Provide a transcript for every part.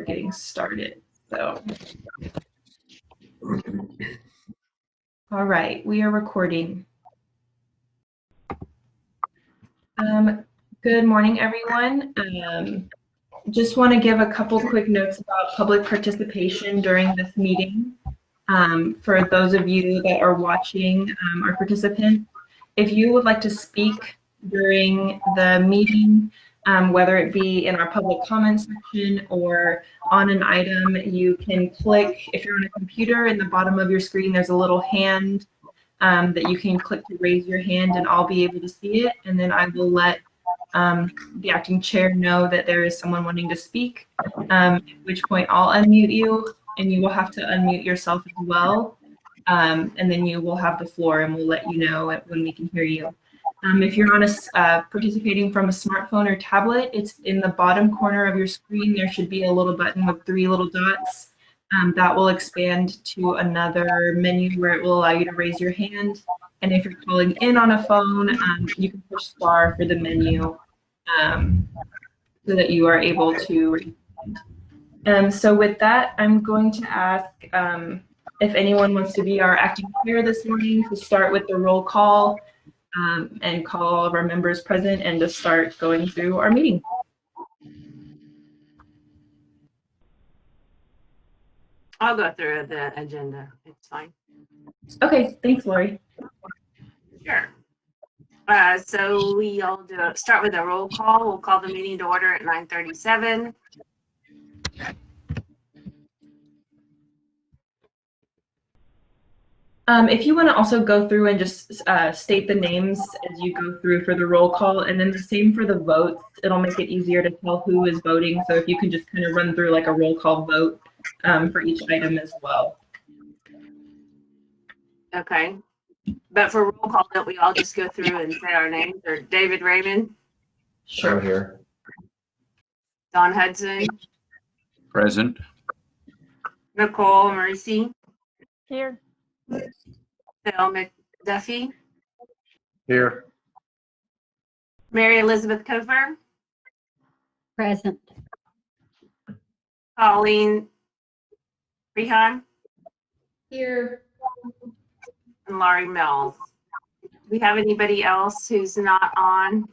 start getting started. So, all right, we are recording. Good morning, everyone. Just want to give a couple quick notes about public participation during this meeting. For those of you that are watching, our participants, if you would like to speak during the meeting, whether it be in our public comments section or on an item, you can click, if you're on a computer, in the bottom of your screen, there's a little hand that you can click to raise your hand, and I'll be able to see it. And then I will let the acting chair know that there is someone wanting to speak, at which point I'll unmute you, and you will have to unmute yourself as well. And then you will have the floor, and we'll let you know when we can hear you. If you're on participating from a smartphone or tablet, it's in the bottom corner of your screen. There should be a little button with 3 little dots. That will expand to another menu where it will allow you to raise your hand. And if you're calling in on a phone, you can push star for the menu so that you are able to raise your hand. So with that, I'm going to ask if anyone wants to be our acting chair this morning to start with the roll call and call all of our members present and to start going through our meeting. I'll go through the agenda. It's fine. Okay, thanks, Lori. Sure. So we'll start with a roll call. We'll call the meeting to order at 9:37. If you want to also go through and just state the names as you go through for the roll call, and then the same for the votes, it'll make it easier to tell who is voting. So if you can just kind of run through like a roll call vote for each item as well. Okay. But for roll call, don't we all just go through and say our names? Or David Raymond? Sure. I'm here. Don Hudson? Present. Nicole Maurice? Here. Phil McDuffie? Here. Mary Elizabeth Cofer? Present. Colleen Rehan? Here. And Laurie Mills. Do we have anybody else who's not on?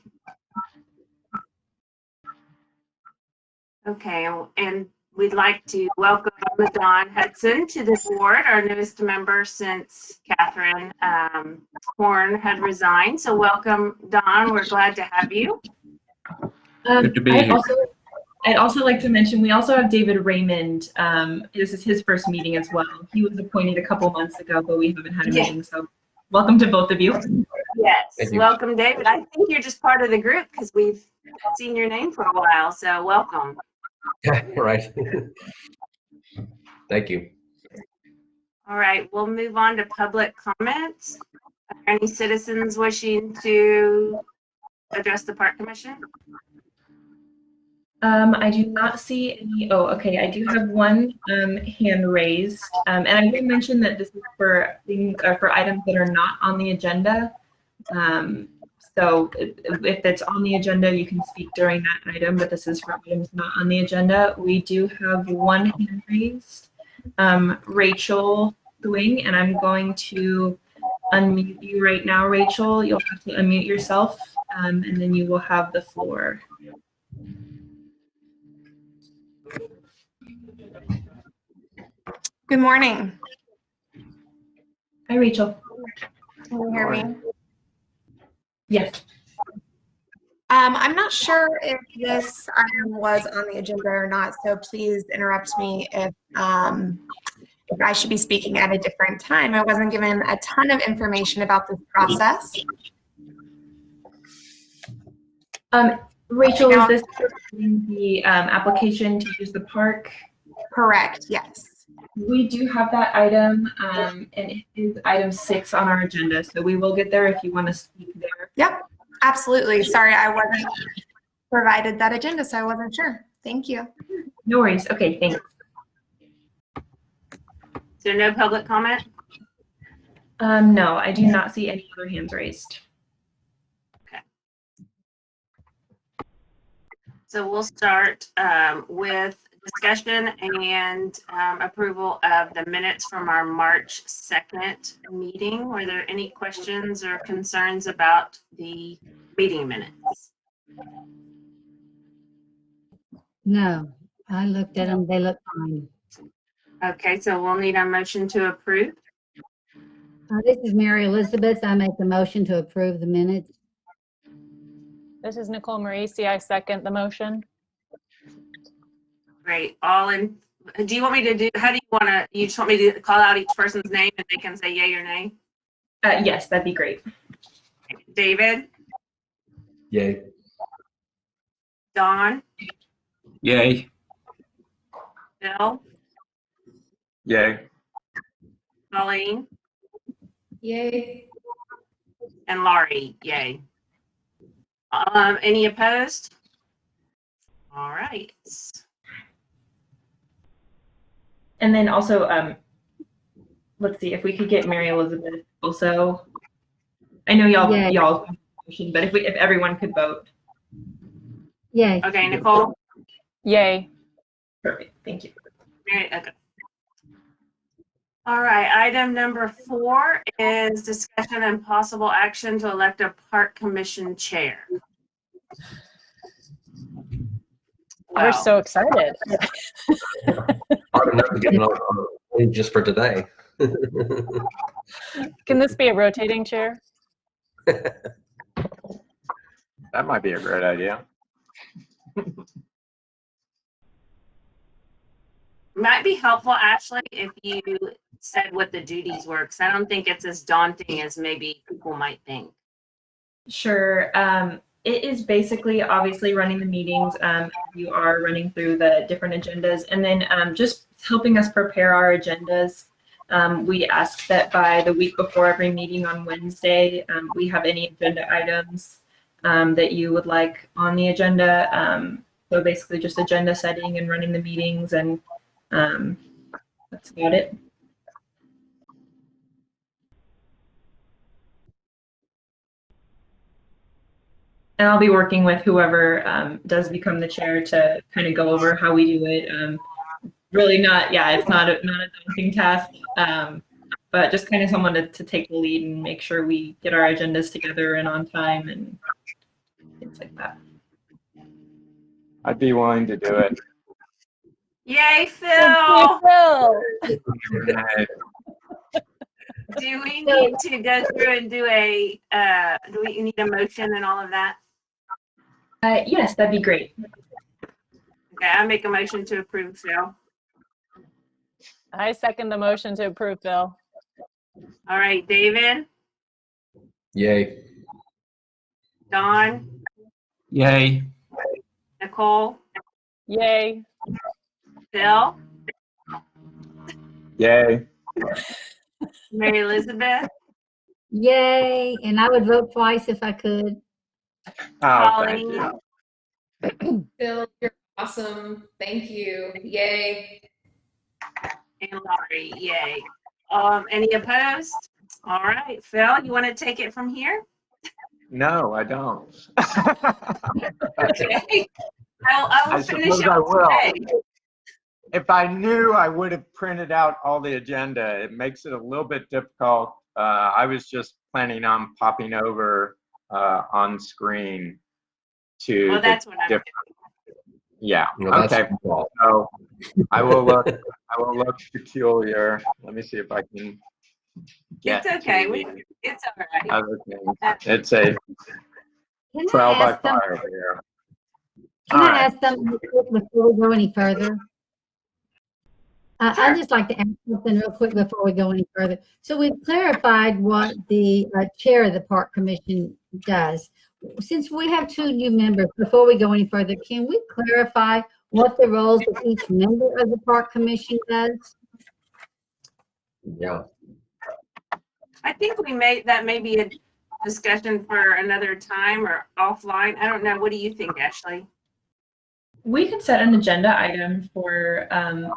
Okay, and we'd like to welcome Don Hudson to the board, our newest member since Catherine Horn had resigned. So welcome, Don. We're glad to have you. Good to be here. I'd also like to mention we also have David Raymond. This is his first meeting as well. He was appointed a couple months ago, but we haven't had a meeting. So welcome to both of you. Yes, Thank you. welcome, David. I think you're just part of the group because we've seen your name for a while. So welcome. Right. Thank you. All right, we'll move on to public comments. Are there any citizens wishing to address the Park Commission? I do not see any. Oh, okay. I do have one hand raised, and I will mention that this is for things for items that are not on the agenda. So if it's on the agenda, you can speak during that item, but this is for items not on the agenda. We do have one hand raised, Rachel Thwing, and I'm going to unmute you right now, Rachel. You'll have to unmute yourself, and then you will have the floor. Good morning. Hi, Rachel. Can you hear me? Yes. I'm not sure if this item was on the agenda or not, so please interrupt me if I should be speaking at a different time. I wasn't given a ton of information about this process. Rachel, is this the application to use the park? Correct, yes. We do have that item, and it is item 6 on our agenda, so we will get there if you want to speak there. Yep, absolutely. Sorry, I wasn't provided that agenda, so I wasn't sure. Thank you. No worries. Okay, thanks. Is there no public comment? No, I do not see any other hands raised. So we'll start with discussion and approval of the minutes from our March 2nd meeting. Were there any questions or concerns about the meeting minutes? No, I looked at them. They look fine. Okay, so we'll need a motion to approve. This is Mary Elizabeth. I make the motion to approve the minutes. This is Nicole Marisi. I second the motion. Great. Do you want me to do, how do you want to, you just want me to call out each person's name and they can say yay or nay? Yes, that'd be great. David, Yay. Dawn, Yay. Bill, Yay. Colleen, Yay. and Laurie, yay. Any opposed? All right. And then also, let's see if we could get Mary Elizabeth also. I know Yay. y'all motion, but if everyone could vote. Yay. Okay, Nicole. Yay. Perfect. Thank you. Okay. All right, item number 4 is discussion and possible action to elect a park commission chair. We're Wow. so excited. Hard enough to get on just for today. Can this be a rotating chair? That might be a great idea. Might be helpful, Ashley, if you said what the duties were, because I don't think it's as daunting as maybe people might think. Sure. It is basically obviously running the meetings. You are running through the different agendas and then just helping us prepare our agendas. We ask that by the week before every meeting on Wednesday, we have any agenda items that you would like on the agenda. So basically just agenda setting and running the meetings, and that's about it. And I'll be working with whoever does become the chair to kind of go over how we do it. Really not, it's not a daunting task, but just kind of someone to take the lead and make sure we get our agendas together and on time and things like that. I'd be willing to do it. Yay, Phil! Phil. Do we need to go through and do do we need a motion and all of that? Yes, that'd be great. Okay, I make a motion to approve, Phil. I second the motion to approve, Phil. All right, David, Yay. Dawn, Yay. Nicole, Yay. Phil, Yay. Mary Elizabeth, Yay. And I would vote twice if I could. Oh, thank Colleen, you. Bill, you're awesome. Thank you. Yay. and Laurie, yay. Any opposed? All right, Phil, you want to take it from here? No, I don't. Okay. I will I finish suppose I up will. today. If I knew, I would have printed out all the agenda. It makes it a little bit difficult. I was just planning on popping over on screen to Well, the that's what I'm different. Yeah. Well, that's Okay. your fault. So I will look. I will look peculiar. Let me see if I can get. It's okay. to the It's all right. other things. It's a Can trial I by ask them- fire over here. Can All I right. ask something real quick before we go any further? Sure. I'd just like to ask something real quick before we go any further. So we've clarified what the chair of the Park Commission does. Since we have 2 new members, before we go any further, can we clarify what the roles of each member of the Park Commission does? Yeah. I think that may be a discussion for another time or offline. I don't know. What do you think, Ashley? We could set an agenda item for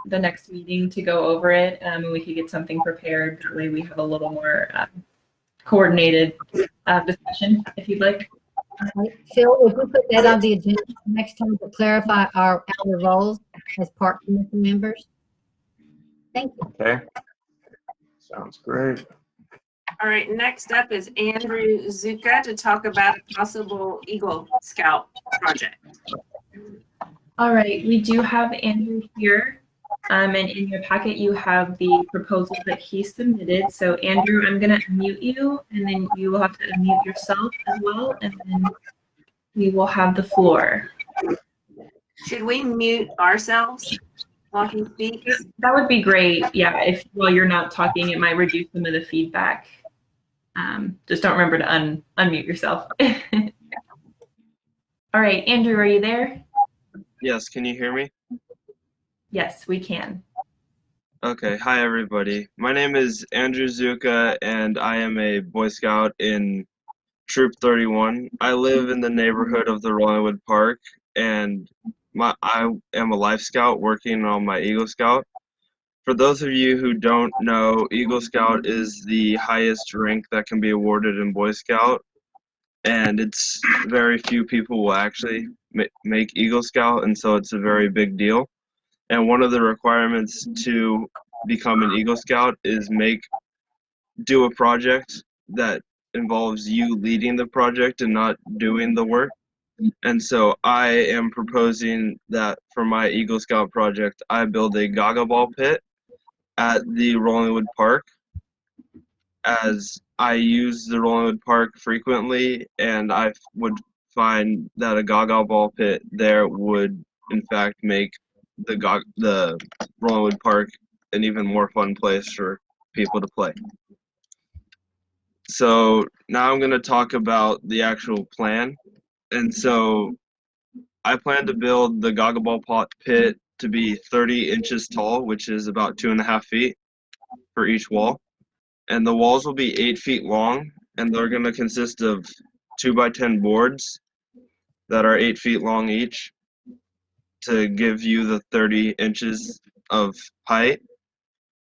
the next meeting to go over it, and we could get something prepared. That way we have a little more coordinated discussion, if you'd like. Right. Phil, if we put that on the agenda next time to clarify our roles as park commission members. Thank you. Okay. Sounds great. All right, next up is Andrew Zuka to talk about a possible Eagle Scout project. All right, we do have Andrew here. And in your packet, you have the proposal that he submitted. So Andrew, I'm gonna unmute you, and then you will have to unmute yourself as well, and then we will have the floor. Should we mute ourselves while he speaks? That would be great. Yeah, if while you're not talking, it might reduce some of the feedback. Just don't remember to unmute yourself. All right, Andrew, are you there? Yes, can you hear me? Yes, we can. Okay, hi everybody. My name is Andrew Zuka and I am a Boy Scout in Troop 31. I live in the neighborhood of the Rollingwood Park and I am a Life Scout working on my Eagle Scout. For those of you who don't know, Eagle Scout is the highest rank that can be awarded in Boy Scout, and it's very few people will actually make Eagle Scout, and so it's a very big deal. And one of the requirements to become an Eagle Scout is do a project that involves you leading the project and not doing the work. And so I am proposing that for my Eagle Scout project, I build a Gaga Ball pit at the Rollingwood Park, as I use the Rollingwood Park frequently, and I would find that a Gaga Ball pit there would in fact make the Rollingwood Park an even more fun place for people to play. So now I'm going to talk about the actual plan. And so I plan to build the Gaga Ball pit to be 30 inches tall, which is about 2.5 feet for each wall. And the walls will be 8 feet long, and they're going to consist of 2x10 boards that are 8 feet long each, to give you the 30 inches of height.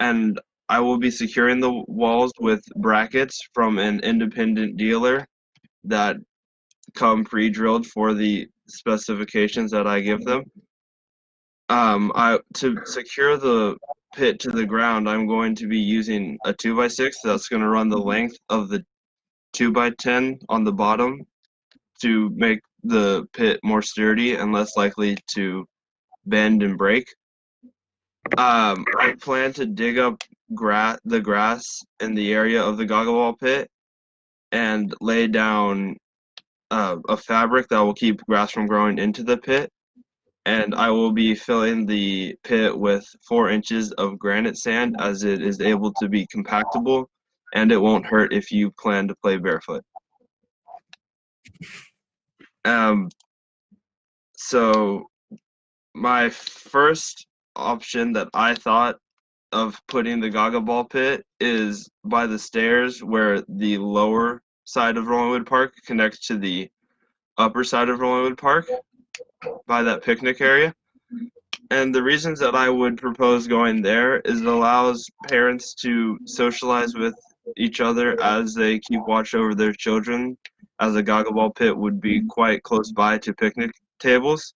And I will be securing the walls with brackets from an independent dealer that come pre-drilled for the specifications that I give them. To secure the pit to the ground, I'm going to be using a 2x6 that's going to run the length of the 2x10 on the bottom to make the pit more sturdy and less likely to bend and break. I plan to dig up the grass in the area of the Gaga Ball pit and lay down a fabric that will keep grass from growing into the pit. And I will be filling the pit with 4 inches of granite sand, as it is able to be compactable and it won't hurt if you plan to play barefoot. So my first option that I thought of putting the Gaga Ball pit is by the stairs where the lower side of Rollingwood Park connects to the upper side of Rollingwood Park, by that picnic area. And the reasons that I would propose going there is it allows parents to socialize with each other as they keep watch over their children, as a Gaga Ball pit would be quite close by to picnic tables.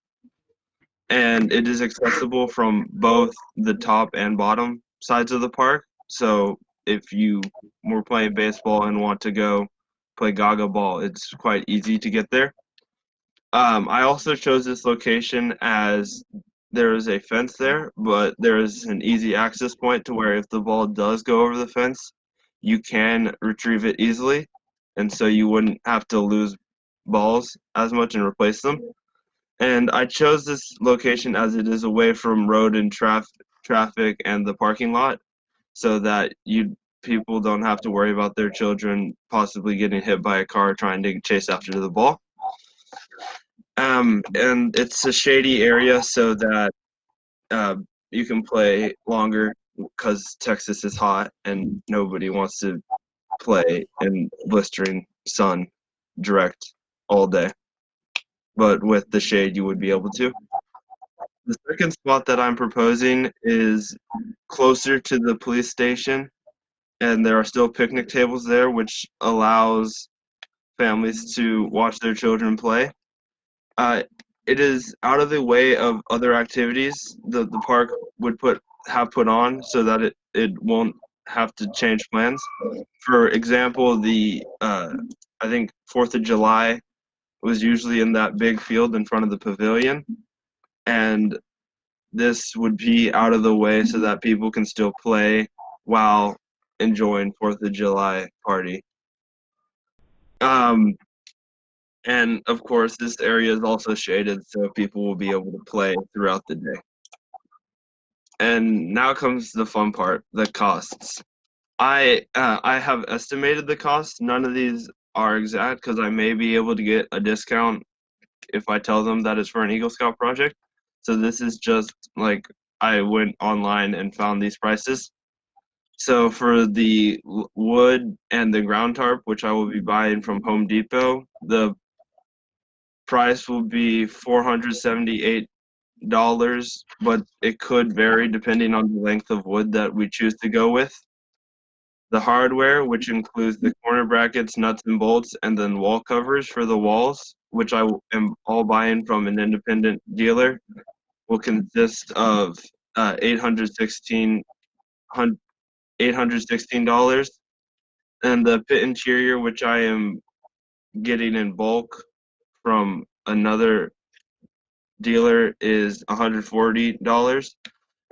And it is accessible from both the top and bottom sides of the park. So if you were playing baseball and want to go play Gaga Ball, it's quite easy to get there. I also chose this location as there is a fence there, but there is an easy access point to where if the ball does go over the fence, you can retrieve it easily, and so you wouldn't have to lose balls as much and replace them. And I chose this location as it is away from road and traffic and the parking lot, so that people don't have to worry about their children possibly getting hit by a car trying to chase after the ball. And it's a shady area so that you can play longer, because Texas is hot and nobody wants to play in blistering sun direct all day. But with the shade, you would be able to. The second spot that I'm proposing is closer to the police station, and there are still picnic tables there, which allows families to watch their children play. It is out of the way of other activities that the park would have put on so that it won't have to change plans. For example, I think 4th of July was usually in that big field in front of the pavilion, and this would be out of the way so that people can still play while enjoying 4th of July party. And of course, this area is also shaded so people will be able to play throughout the day. And now comes the fun part, the costs. I have estimated the costs. None of these are exact because I may be able to get a discount if I tell them that it's for an Eagle Scout project. So this is just like I went online and found these prices. So for the wood and the ground tarp, which I will be buying from Home Depot, the price will be $478, but it could vary depending on the length of wood that we choose to go with. The hardware, which includes the corner brackets, nuts and bolts, and then wall covers for the walls, which I am all buying from an independent dealer, will consist of $816. And the pit interior, which I am getting in bulk from another dealer, is $140.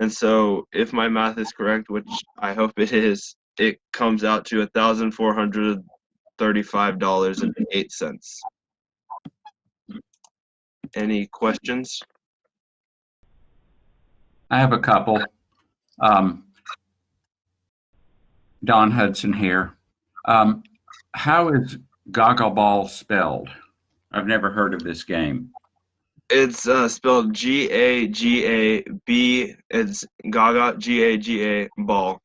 And so if my math is correct, which I hope it is, it comes out to $1,435.08. Any questions? I have a couple. Don Hudson here. How is Gaga Ball spelled? I've never heard of this game. It's spelled G-A-G-A-B. It's Gaga, G-A-G-A, ball.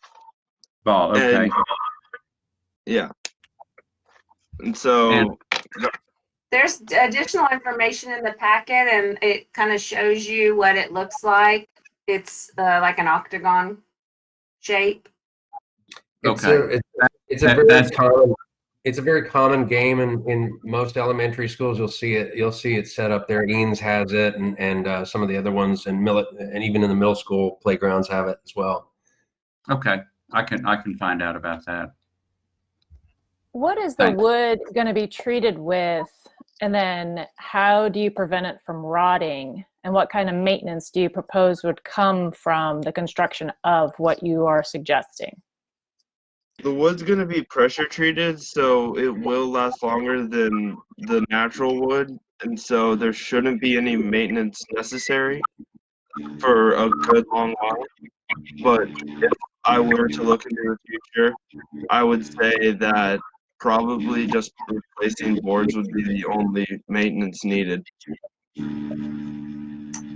Ball, okay. And, yeah. And so... And- There's additional information in the packet, and it kind of shows you what it looks like. It's like an octagon shape. Okay. It's a very common game in most elementary schools. You'll see it set up there. Eanes has it, and some of the other ones, and even in the middle school playgrounds have it as well. Okay, I can find out about that. What is the Thanks. wood going to be treated with? And then how do you prevent it from rotting? And what kind of maintenance do you propose would come from the construction of what you are suggesting? The wood's going to be pressure treated, so it will last longer than the natural wood, and so there shouldn't be any maintenance necessary for a good long while. But if I were to look into the future, I would say that probably just replacing boards would be the only maintenance needed.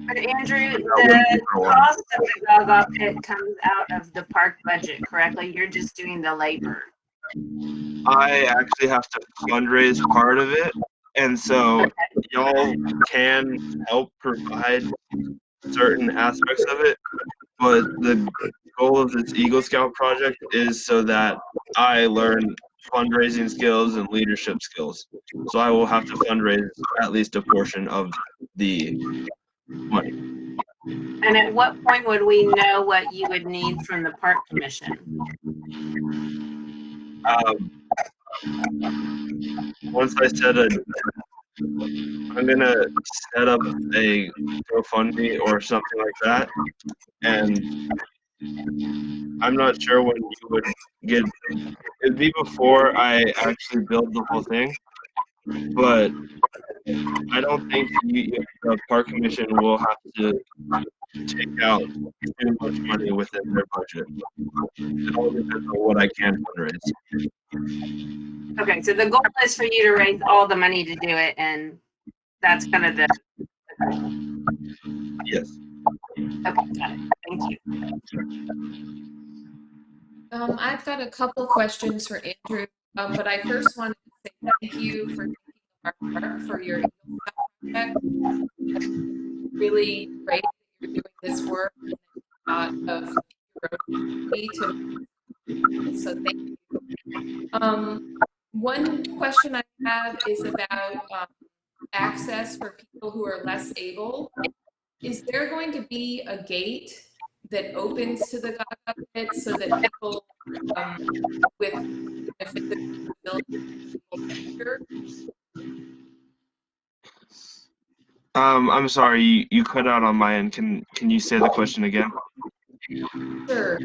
But Andrew, the cost of the Gaga pit comes out of the park budget, correctly? You're just doing the labor. I actually have to fundraise part of it, and so y'all can help provide certain aspects of it, but the goal of this Eagle Scout project is so that I learn fundraising skills and leadership skills. So I will have to fundraise at least a portion of the money. And at what point would we know what you would need from the park commission? Once I I'm gonna set up a GoFundMe or something like that, and I'm not sure when you would get. It'd be before I actually build the whole thing, but I don't think the park commission will have to take out too much money within their budget. It all depends on what I can fundraise. Okay, so the goal is for you to raise all the money to do it, and that's kind of the goal. Yes. Okay, got it. Thank you. I've got a couple questions for Andrew, but I first wanted to say thank you for taking our part for your project. Really great that you're doing this work and of so thank you. One question I have is about access for people who are less able. Is there going to be a gate that opens to the Gaga pit so that people with physical disabilities will enter? I'm sorry, you cut out on my end. Can you say the question again? Sure.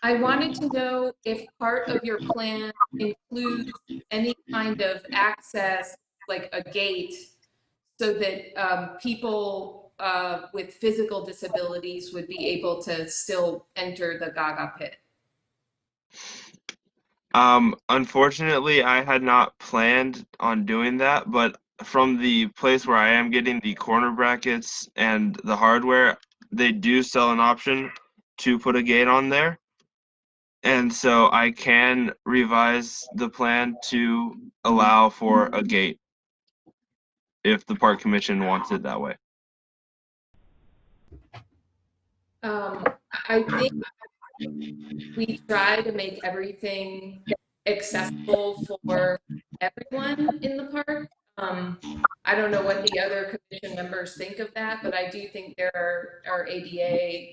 I wanted to know if part of your plan includes any kind of access, like a gate, so that people with physical disabilities would be able to still enter the Gaga pit. Unfortunately, I had not planned on doing that, but from the place where I am getting the corner brackets and the hardware, they do sell an option to put a gate on there. And so I can revise the plan to allow for a gate if the park commission wants it that way. I think we try to make everything accessible for everyone in the park. I don't know what the other commission members think of that, but I do think there are ADA,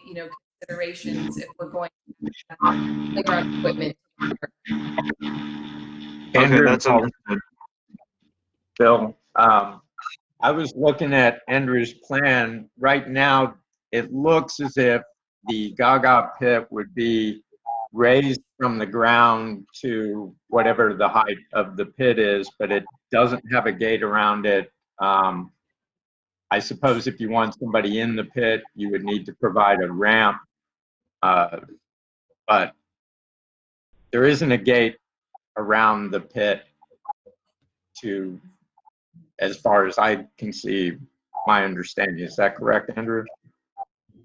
considerations if we're going to have playground equipment. Okay, Andrew, that's understood. Bill, I was looking at Andrew's plan. Right now, it looks as if the Gaga pit would be raised from the ground to whatever the height of the pit is, but it doesn't have a gate around it. I suppose if you want somebody in the pit, you would need to provide a ramp, but there isn't a gate around the pit to, as far as I can see, my understanding. Is that correct, Andrew?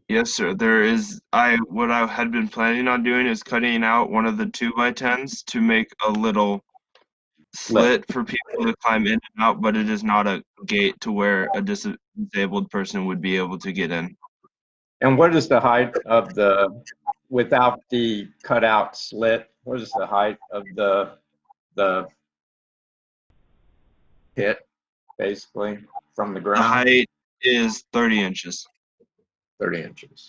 Yes, sir. There is. What I had been planning on doing is cutting out one of the 2x10s to make a little slit for people to climb in and out, but it is not a gate to where a disabled person would be able to get in. And what is the height of the, without the cutout slit, what is the height of the pit, basically, from the The ground? height is 30 inches. 30 inches.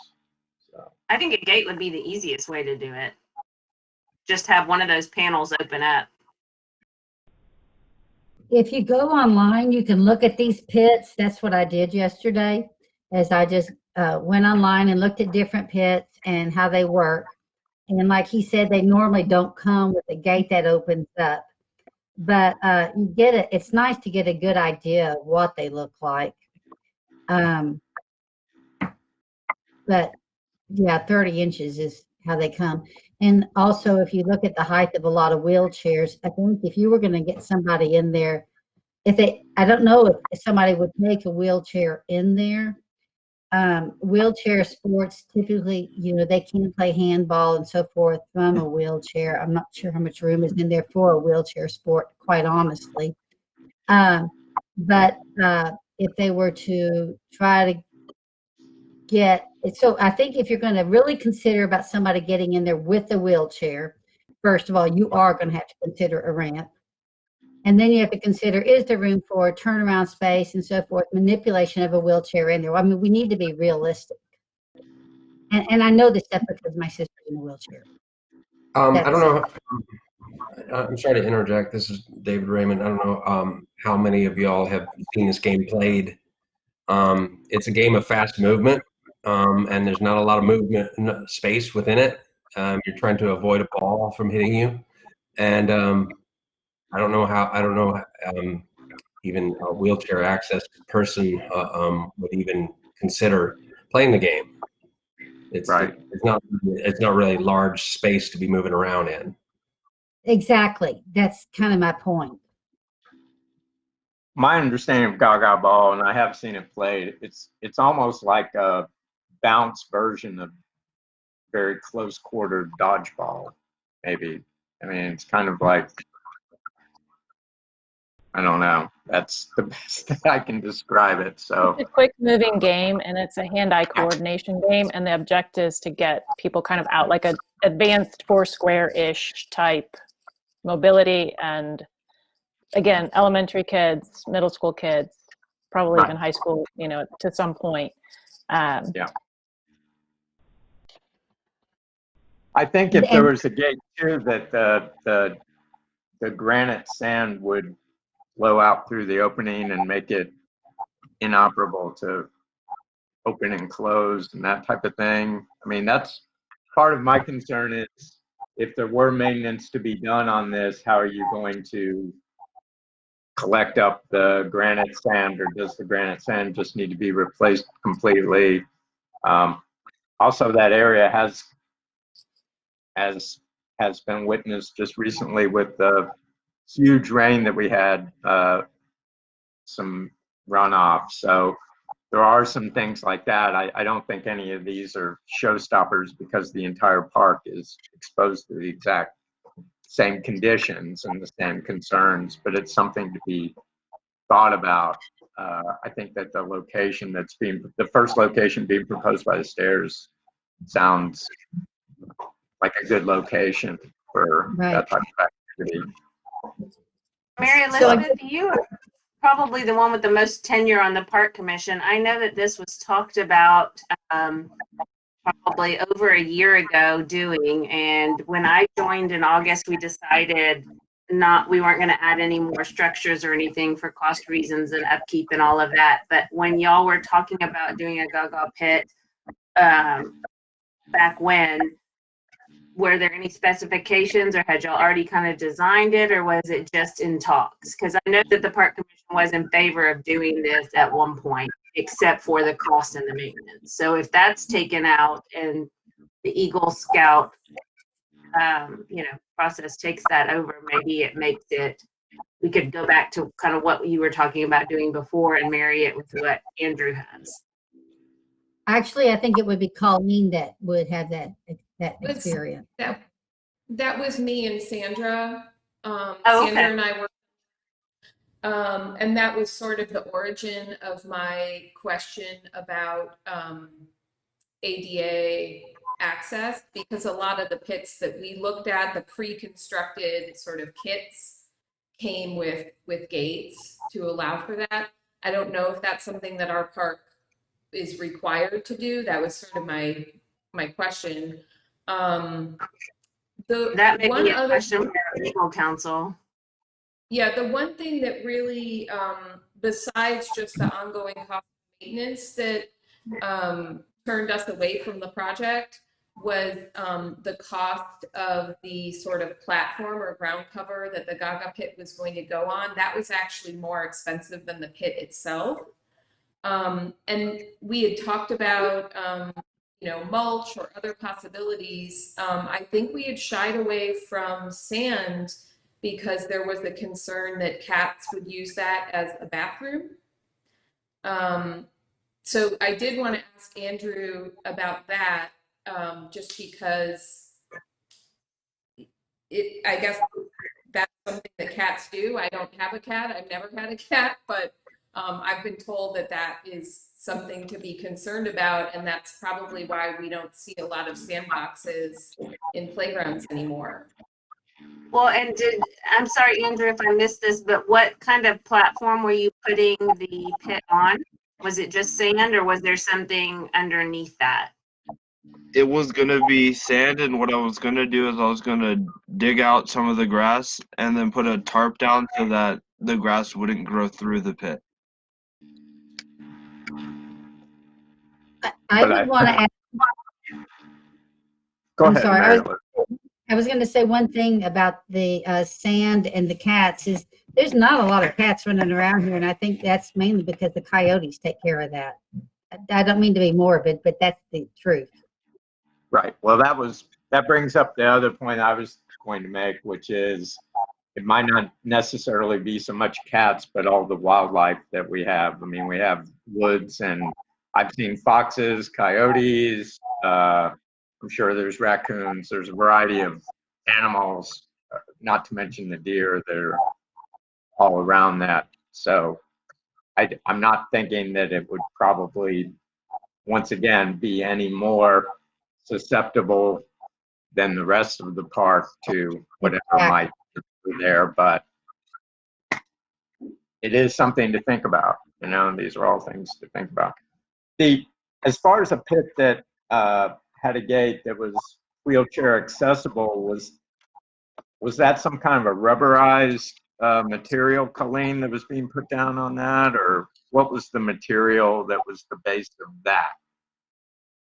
So, I think a gate would be the easiest way to do it. Just have one of those panels open up. If you go online, you can look at these pits. That's what I did yesterday, as I just went online and looked at different pits and how they work. And like he said, they normally don't come with a gate that opens up. But you get it. It's nice to get a good idea of what they look like. But yeah, 30 inches is how they come. And also, if you look at the height of a lot of wheelchairs, I think if you were going to get somebody in there, I don't know if somebody would take a wheelchair in there. Wheelchair sports, typically, they can play handball and so forth from a wheelchair. I'm not sure how much room is in there for a wheelchair sport, quite honestly. But if they were to try to so I think if you're going to really consider about somebody getting in there with a wheelchair, first of all, you are going to have to consider a ramp. And then you have to consider, is there room for turnaround space and so forth, manipulation of a wheelchair in there? I mean, we need to be realistic. And I know this stuff because my sister's in a wheelchair. I don't know. I'm sorry to interject. This is David Raymond. I don't know how many of y'all have seen this game played. It's a game of fast movement, and there's not a lot of movement space within it. You're trying to avoid a ball from hitting you, and I don't know even a wheelchair access person would even consider playing the game. It's right. It's not really large space to be moving around in. Exactly. That's kind of my point. My understanding of Gaga Ball, and I have seen it played, it's almost like a bounce version of very close quarter dodgeball, maybe. I mean, it's kind of like, I don't know. That's the best that I can describe it. So It's a quick moving game, and it's a hand-eye coordination game, and the objective is to get people kind of out, like a advanced Foursquare-ish type mobility and again, elementary kids, middle school kids, probably Right. even high school, to some point. I think if And- there was a gate too, that the granite sand would flow out through the opening and make it inoperable to open and close and that type of thing. I mean, that's part of my concern is if there were maintenance to be done on this, how are you going to collect up the granite sand, or does the granite sand just need to be replaced completely? Also, that area has been witnessed just recently with the huge rain that we had, some runoff. So there are some things like that. I don't think any of these are showstoppers because the entire park is exposed to the exact same conditions and the same concerns, but it's something to be thought about. I think that the first location being proposed by the stairs sounds like a good location for Right. that type of activity. Mary So- Elizabeth, you are probably the one with the most tenure on the park commission. I know that this was talked about probably over a year ago doing, and when I joined in August, we decided we weren't going to add any more structures or anything for cost reasons and upkeep and all of that. But when y'all were talking about doing a Gaga pit back when, were there any specifications, or had y'all already kind of designed it, or was it just in talks? Because I know that the park commission was in favor of doing this at one point, except for the cost and the maintenance. So if that's taken out and the Eagle Scout, process takes that over, maybe it makes it, we could go back to kind of what you were talking about doing before and marry it with what Andrew has. Actually, I think it would be Colleen that would have that Let's- experience. That was me and Sandra. Oh, okay. Sandra and I were, and that was sort of the origin of my question about ADA access, because a lot of the pits that we looked at, the pre-constructed sort of kits, came with gates to allow for that. I don't know if that's something that our park is required to do. That was sort of my question. That may be a question for our legal counsel. Yeah, the one thing that really, besides just the ongoing cost of maintenance that turned us away from the project was the cost of the sort of platform or ground cover that the Gaga pit was going to go on. That was actually more expensive than the pit itself. And we had talked about, mulch or other possibilities. I think we had shied away from sand because there was a concern that cats would use that as a bathroom. So I did want to ask Andrew about that, just because I guess that's something that cats do. I don't have a cat. I've never had a cat, but I've been told that that is something to be concerned about, and that's probably why we don't see a lot of sandboxes in playgrounds anymore. Well, and I'm sorry, Andrew, if I missed this, but what kind of platform were you putting the pit on? Was it just sand, or was there something underneath that? It was gonna be sand, and what I was gonna do is I was gonna dig out some of the grass and then put a tarp down so that the grass wouldn't grow through the pit. I would want to ask, Go I'm ahead, sorry, Mary Lou. I was going to say one thing about the sand and the cats is there's not a lot of cats running around here, and I think that's mainly because the coyotes take care of that. I don't mean to be morbid, but that's the truth. Right. Well, that brings up the other point I was going to make, which is it might not necessarily be so much cats, but all the wildlife that we have. I mean, we have woods, and I've seen foxes, coyotes. I'm sure there's raccoons. There's a variety of animals, not to mention the deer. They're all around that. So I'm not thinking that it would probably, once again, be any more susceptible than the rest of the park to whatever might be there. But it is something to think about. You know, these are all things to think about. As far as a pit that had a gate that was wheelchair accessible, was that some kind of a rubberized material, Colleen, that was being put down on that, or what was the material that was the base of that?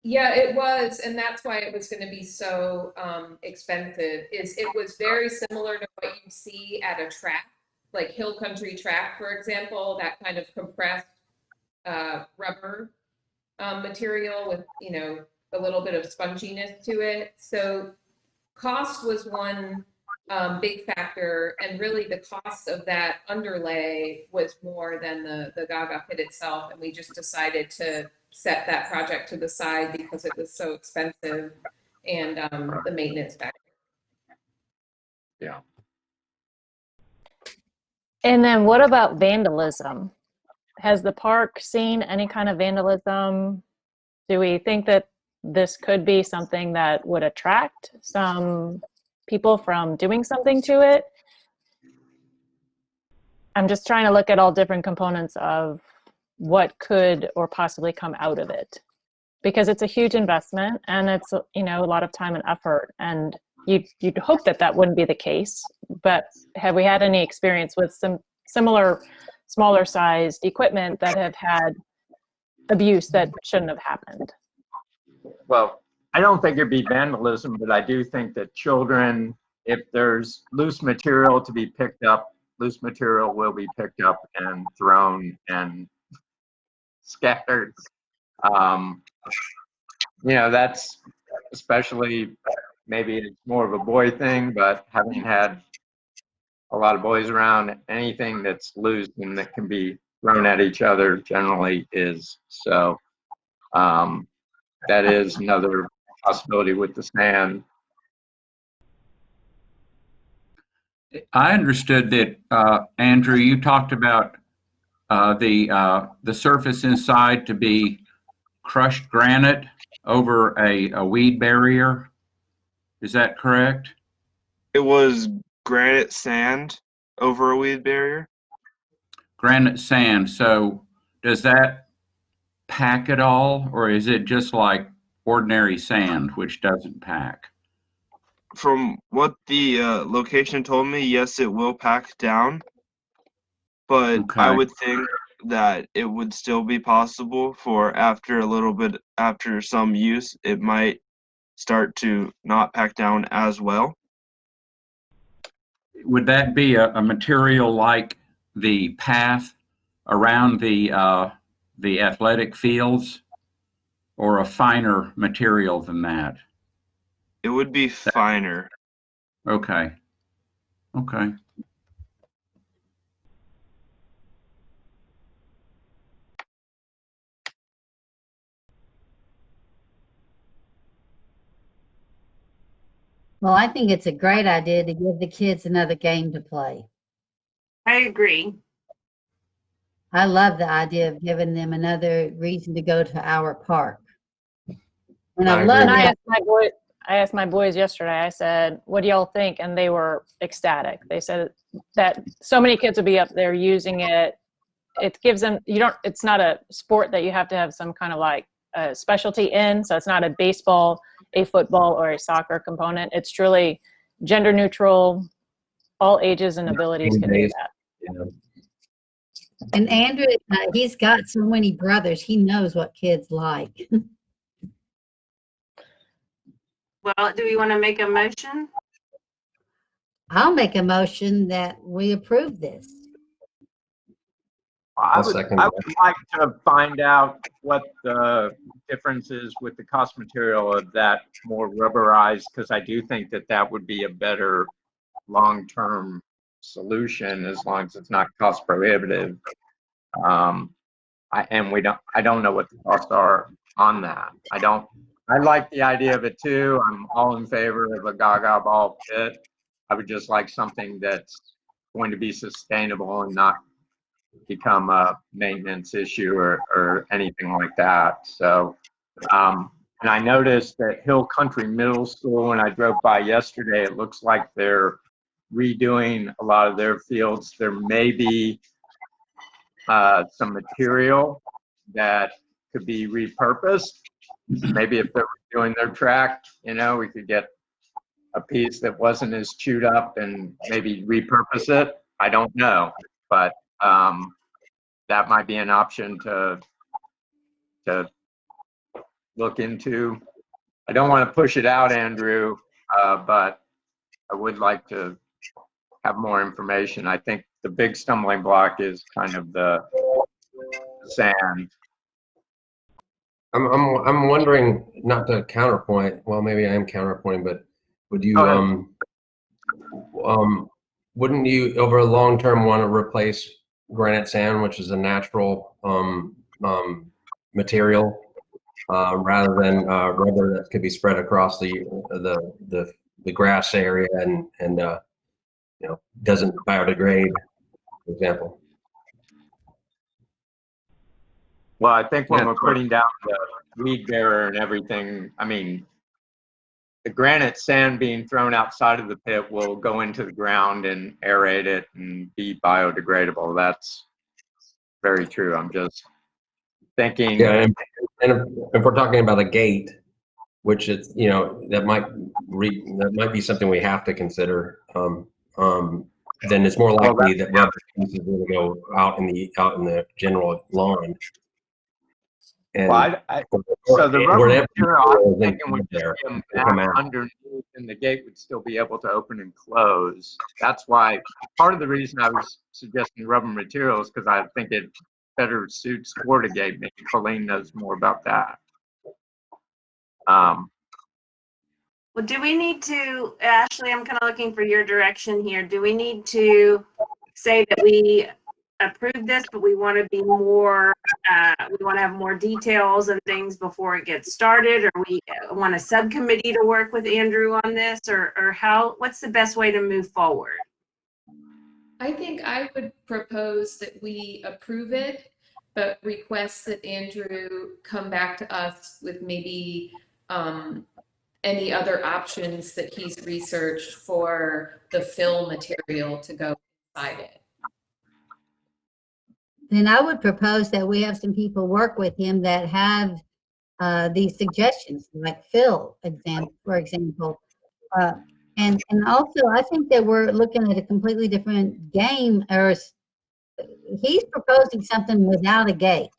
Yeah, it was, and that's why it was going to be so expensive. It was very similar to what you see at a track, like Hill Country Track, for example, that kind of compressed rubber material with, you know, a little bit of sponginess to it. So cost was one big factor, and really the cost of that underlay was more than the Gaga pit itself, and we just decided to set that project to the side because it was so expensive and the maintenance factor. Yeah. And then what about vandalism? Has the park seen any kind of vandalism? Do we think that this could be something that would attract some people from doing something to it? I'm just trying to look at all different components of what could or possibly come out of it, because it's a huge investment and it's, you know, a lot of time and effort, and you'd hope that that wouldn't be the case. But have we had any experience with some similar smaller sized equipment that have had abuse that shouldn't have happened? Well, I don't think it'd be vandalism, but I do think that children, if there's loose material to be picked up, loose material will be picked up and thrown and scattered. You know, that's especially, maybe it's more of a boy thing, but having had a lot of boys around, anything that's loose and that can be thrown at each other generally is. So that is another possibility with the sand. I understood that, Andrew, you talked about the surface inside to be crushed granite over a weed barrier. Is that correct? It was granite sand over a weed barrier. Granite sand. So does that pack at all, or is it just like ordinary sand, which doesn't pack? From what the location told me, yes, it will pack down, but I Okay. would think that it would still be possible for after a little bit, after some use, it might start to not pack down as well. Would that be a material like the path around the athletic fields, or a finer material than that? It would be finer. Okay. Okay. Well, I think it's a great idea to give the kids another game to play. I agree. I love the idea of giving them another reason to go to our park. And I I love agree. And that. I asked my boys yesterday, I said, what do y'all think? And they were ecstatic. They said that so many kids would be up there using it. It gives them, it's not a sport that you have to have some kind of like a specialty in. So it's not a baseball, a football, or a soccer component. It's truly gender neutral, all ages and abilities can do that. Yeah. And Andrew, he's got so many brothers. He knows what kids like. Well, do we want to make a motion? I'll make a motion that we approve this. I I'll would second like that. to find out what the difference is with the cost material of that more rubberized, because I do think that that would be a better long-term solution as long as it's not cost prohibitive. I don't know what the costs are on that. I like the idea of it too. I'm all in favor of a Gaga ball pit. I would just like something that's going to be sustainable and not become a maintenance issue or anything like that. So, and I noticed that Hill Country Middle School, when I drove by yesterday, it looks like they're redoing a lot of their fields. There may be some material that could be repurposed. Maybe if they're doing their track, we could get a piece that wasn't as chewed up and maybe repurpose it. I don't know, but that might be an option to look into. I don't want to push it out, Andrew, but I would like to have more information. I think the big stumbling block is kind of the sand. I'm wondering, not to counterpoint. Well, maybe I am counterpointing, but would you wouldn't you over long term want to replace granite sand, which is a natural material, rather than rubber that could be spread across the grass area and doesn't biodegrade, for example? Well, I think when we're putting down the weed bearer and everything, I mean, the granite sand being thrown outside of the pit will go into the ground and aerate it and be biodegradable. That's very true. I'm just thinking. Yeah, and if we're talking about a gate, which is, that might be something we have to consider. Then it's more likely that rubber pieces will go out in the general lawn. And so the rubber material, I'm thinking would just there, be a mat underneath, and the gate would still be able to open and close. That's why part of the reason I was suggesting rubber materials, because I think it better suits toward a gate. Maybe Colleen knows more about that. Well, do we need to, Ashley, I'm kind of looking for your direction here. Do we need to say that we approve this, but we want to be more, we want to have more details and things before it gets started, or we want a subcommittee to work with Andrew on this, or what's the best way to move forward? I think I would propose that we approve it, but request that Andrew come back to us with maybe any other options that he's researched for the fill material to go inside it. Then I would propose that we have some people work with him that have these suggestions, like Phil, for example. And also, I think that we're looking at a completely different game. Or he's proposing something without a gate.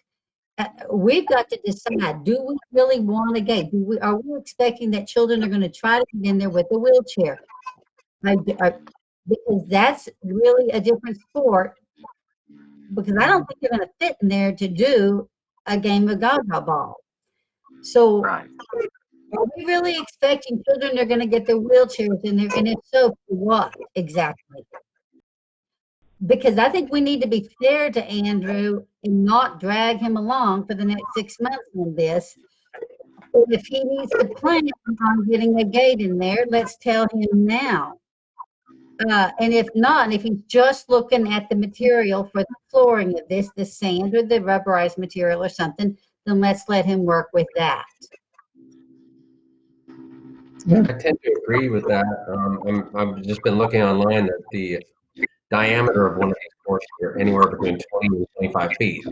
We've got to decide: do we really want a gate? Are we expecting that children are going to try to get in there with a wheelchair? Because that's really a different sport. Because I don't think they're going to fit in there to do a game of Gaga ball. So, Right. Are we really expecting children are going to get their wheelchairs in there? And if so, for what exactly? Because I think we need to be fair to Andrew and not drag him along for the next 6 months on this. But if he needs to plan on getting a gate in there, let's tell him now. And if not, if he's just looking at the material for the flooring of this, the sand or the rubberized material or something, then let's let him work with that. I tend to agree with that. I've just been looking online that the diameter of one of these courts are anywhere between 20 and 25 feet.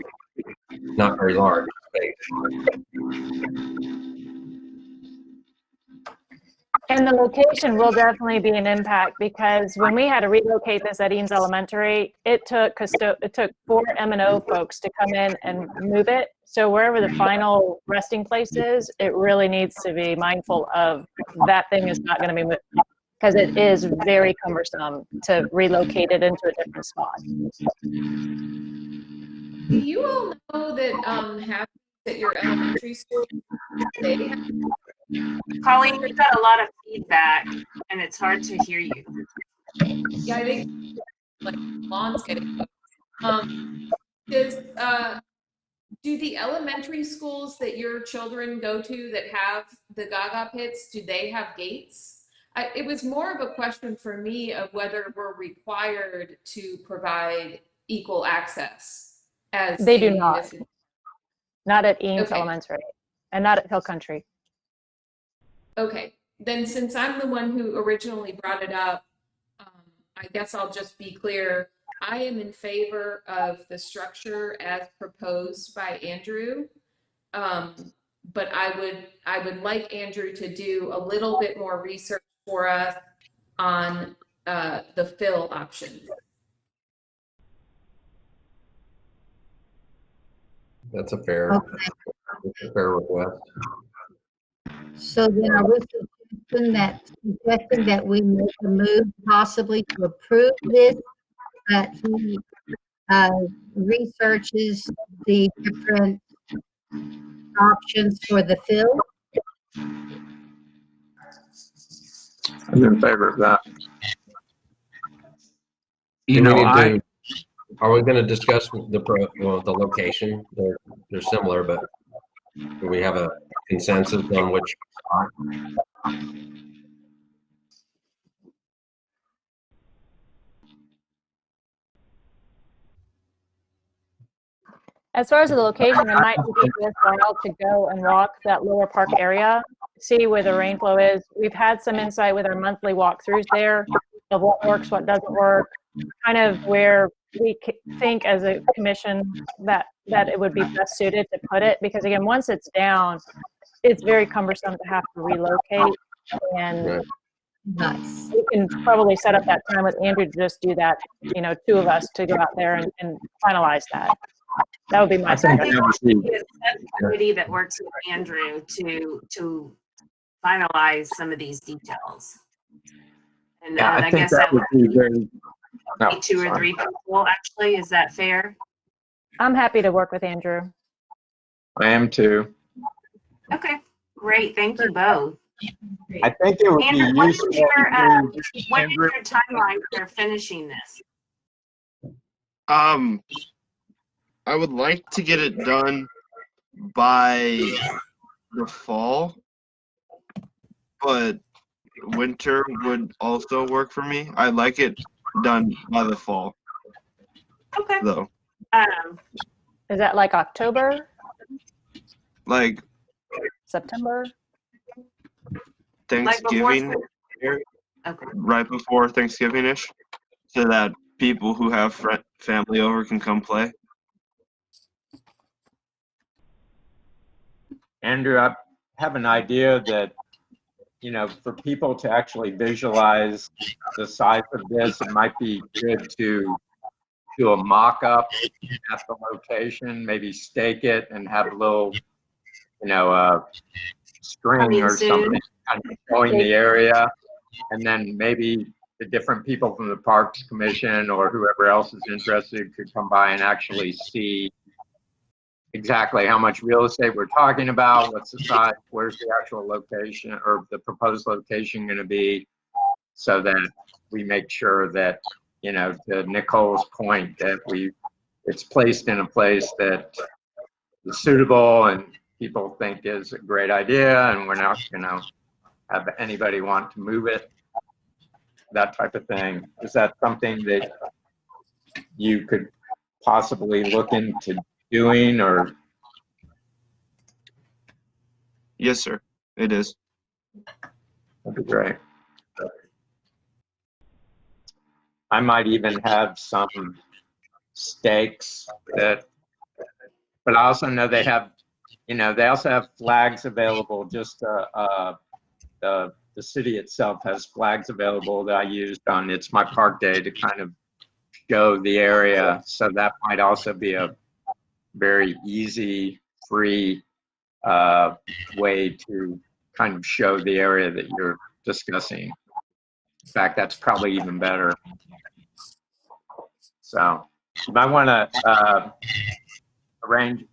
Not very large space. And the location will definitely be an impact, because when we had to relocate this at Eanes Elementary, it took 4 M&O folks to come in and move it. So wherever the final resting place is, it really needs to be mindful of that thing is not going to be moved, because it is very cumbersome to relocate it into a different spot. Do you all know that have at your elementary school, they have? Colleen, we've got a lot of feedback and it's hard to hear you. Yeah, I think like lawns getting do the elementary schools that your children go to that have the Gaga pits, do they have gates? It was more of a question for me of whether we're required to provide equal access as They do not. Not at Eanes Okay. Elementary and not at Hill Country. Okay, then since I'm the one who originally brought it up, I guess I'll just be clear. I am in favor of the structure as proposed by Andrew. But I would like Andrew to do a little bit more research for us on the fill option. That's a fair, Okay. a fair request. So then are we suggesting that we make a move possibly to approve this, that he researches the different options for the fill? I'm in favor of that. You Do we know, need to- Are we going to discuss the location? They're similar, but do we have a consensus on which? As far as the location, it might be worthwhile to go and walk that lower park area, see where the rain flow is. We've had some insight with our monthly walkthroughs there of what works, what doesn't work, kind of where we think as a commission that it would be best suited to put it. Because again, once it's down, it's very cumbersome to have to relocate. And Right. Nice. we can probably set up that time with Andrew to just do that, two of us to go out there and finalize that. That would be my I think suggestion. obviously, A committee that works with Andrew to finalize some of these details. And yeah, I I think guess that would be very. No, be 2 or sorry. 3 people, actually. Is that fair? I'm happy to work with Andrew. I am too. Okay, great. Thank you both. I think it would be Andrew, what is useful. your, to what is Andrew, your timeline for finishing this? I would like to get it done by the fall, but winter would also work for me. I like it done by the fall, Okay. though. Is that like October, Like September? Thanksgiving, Okay. right before Thanksgiving-ish, so that people who have family over can come play. Andrew, I have an idea that, for people to actually visualize the size of this, it might be good to do a mock-up at the location, maybe stake it and have a little, string Coming or soon. something kind of showing the area. And then maybe the different people from the Parks Commission or whoever else is interested could come by and actually see exactly how much real estate we're talking about, what's the size, where's the actual location or the proposed location going to be, so that we make sure that, to Nicole's point, that it's placed in a place that is suitable and people think is a great idea, and we're not going to have anybody want to move it, that type of thing. Is that something that you could possibly look into doing, or? Yes, sir. It is. That'd be great. I might even have some stakes but I also know they have, they also have flags available. Just the city itself has flags available that I used on It's My Park Day to kind of show the area. So that might also be a very easy, free way to kind of show the area that you're discussing. In fact, that's probably even better. So you might want to arrange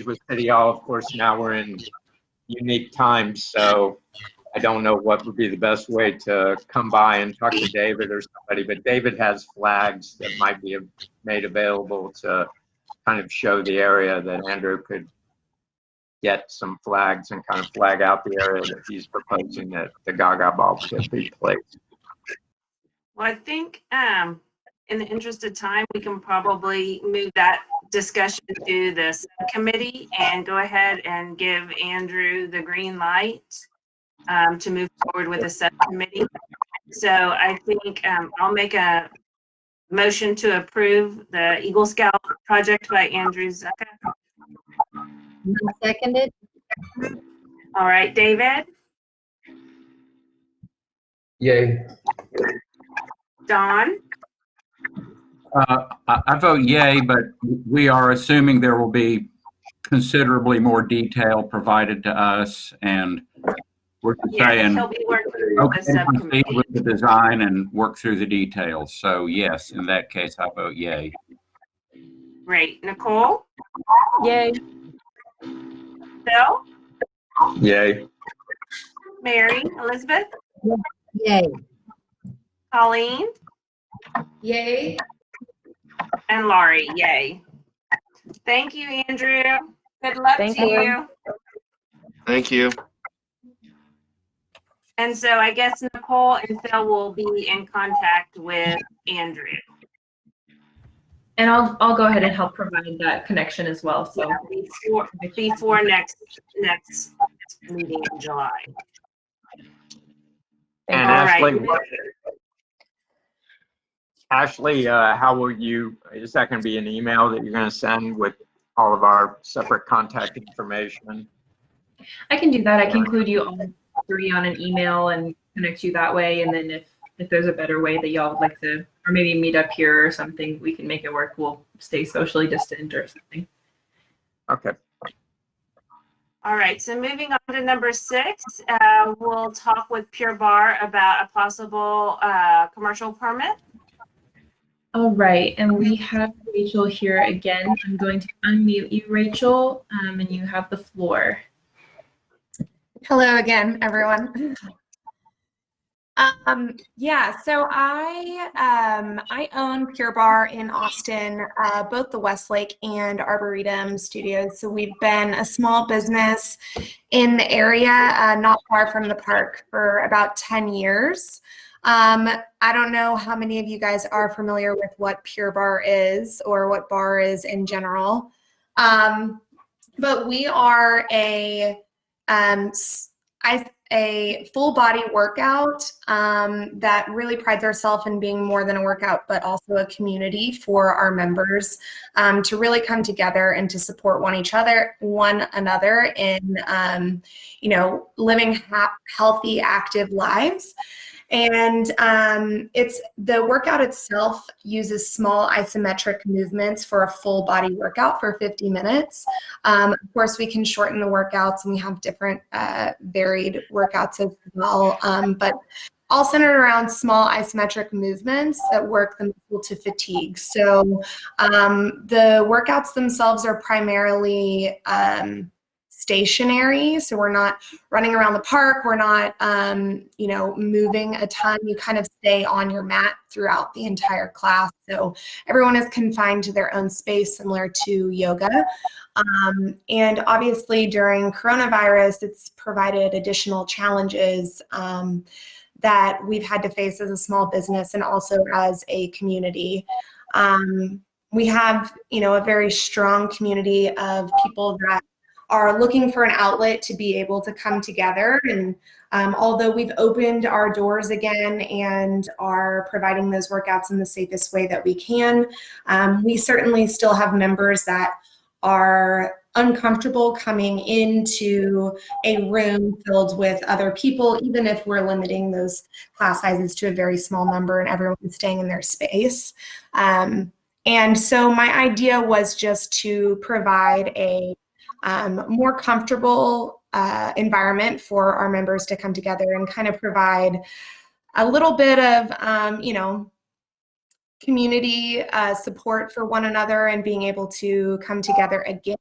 with City Hall. Of course, now we're in unique times, so I don't know what would be the best way to come by and talk to David or somebody, but David has flags that might be made available to kind of show the area, that Andrew could get some flags and kind of flag out the area that he's proposing that the Gaga Ball should be placed. Well, I think in the interest of time, we can probably move that discussion to the subcommittee and go ahead and give Andrew the green light to move forward with the subcommittee. So I think I'll make a motion to approve the Eagle Scout project by Andrew Zucka. Seconded. All right, David, Yay. Don, I vote yay, but we are assuming there will be considerably more detail provided to us, and we're just yes, saying, he'll be working with okay, the proceed subcommittee. with the design and work through the details. So yes, in that case, I vote yay. Great. Nicole, Yay. Phil, Yay. Mary, Elizabeth, Yay. Colleen, Yay. and Laurie, yay. Thank you, Andrew. Good luck Thank to you. you. Thank you. And so I guess Nicole and Phil will be in contact with Andrew. And I'll go ahead and help provide that connection as well. So Before next meeting in July. And All right. Ashley, how will you, is that going to be an email that you're going to send with all of our separate contact information? I can do that. I can include you all three on an email and connect you that way. And then if there's a better way that y'all would like to, or maybe meet up here or something, we can make it work. We'll stay socially distant or something. Okay. All right, so moving on to number 6, we'll talk with Pure Bar about a possible commercial permit. All right, and we have Rachel here again. I'm going to unmute you, Rachel, and you have the floor. Hello again, everyone. Yeah, so I own Pure Bar in Austin, both the Westlake and Arboretum studios. So we've been a small business in the area, not far from the park, for about 10 years. I don't know how many of you guys are familiar with what Pure Bar is or what bar is in general, but we are a full body workout that really prides ourselves in being more than a workout, but also a community for our members to really come together and to support one another in living healthy, active lives. And it's the workout itself uses small isometric movements for a full body workout for 50 minutes. Of course, we can shorten the workouts, and we have different varied workouts as well, but all centered around small isometric movements that work the muscle to fatigue. So the workouts themselves are primarily stationary, so we're not running around the park, we're not moving a ton. You kind of stay on your mat throughout the entire class, so everyone is confined to their own space, similar to yoga. And obviously during coronavirus, it's provided additional challenges that we've had to face as a small business and also as a community. We have a very strong community of people that are looking for an outlet to be able to come together. And although we've opened our doors again and are providing those workouts in the safest way that we can, we certainly still have members that are uncomfortable coming into a room filled with other people, even if we're limiting those class sizes to a very small number and everyone's staying in their space. And so my idea was just to provide a more comfortable environment for our members to come together and kind of provide a little bit of, community support for one another and being able to come together again,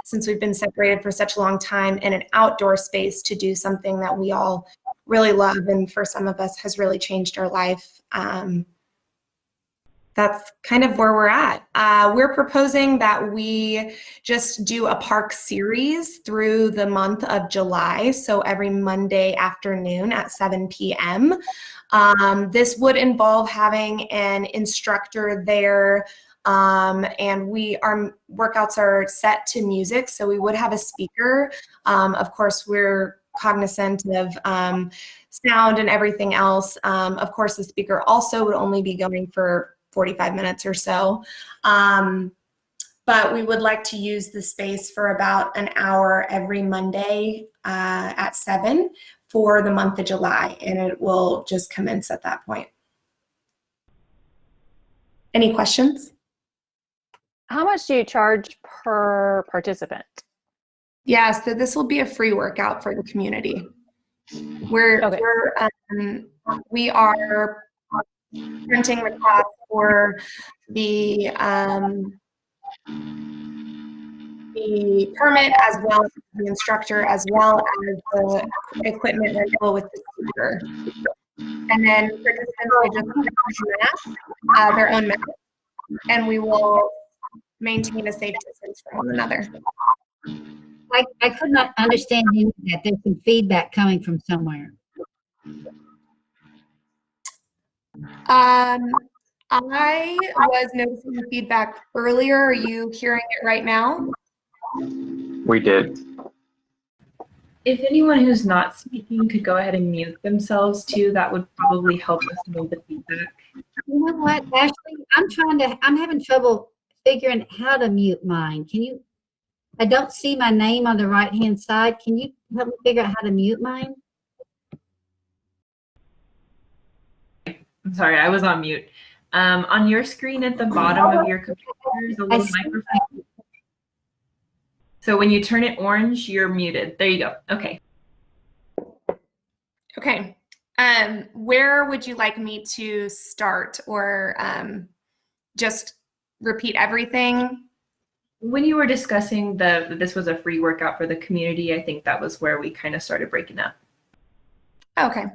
since we've been separated for such a long time, in an outdoor space to do something that we all really love and for some of us has really changed our life. That's kind of where we're at. We're proposing that we just do a park series through the month of July. So every Monday afternoon at 7 p.m. This would involve having an instructor there, and our workouts are set to music. So we would have a speaker. Of course, we're cognizant of sound and everything else. Of course, the speaker also would only be going for 45 minutes or so. But we would like to use the space for about an hour every Monday at 7 for the month of July, and it will just commence at that point. Any questions? How much do you charge per participant? Yeah, so this will be a free workout for the community. Okay. We are printing the cost for the permit as well as the instructor, as well as the equipment rental with the speaker. And then participants will just mask, their own mask, and we will maintain a safe distance from one another. I could not understand any of that. There's some feedback coming from somewhere. I was noticing the feedback earlier. Are you hearing it right now? We did. If anyone who's not speaking could go ahead and mute themselves too, that would probably help us know the feedback. You know what, Ashley? I'm having trouble figuring how to mute mine. I don't see my name on the right-hand side. Can you help me figure out how to mute mine? I'm sorry, I was on mute. On your screen at the bottom of your computer is a little microphone. So when you turn it orange, you're muted. There you go. Okay. Okay. Where would you like me to start, or just repeat everything? When you were discussing this was a free workout for the community, I think that was where we kind of started breaking up. Okay.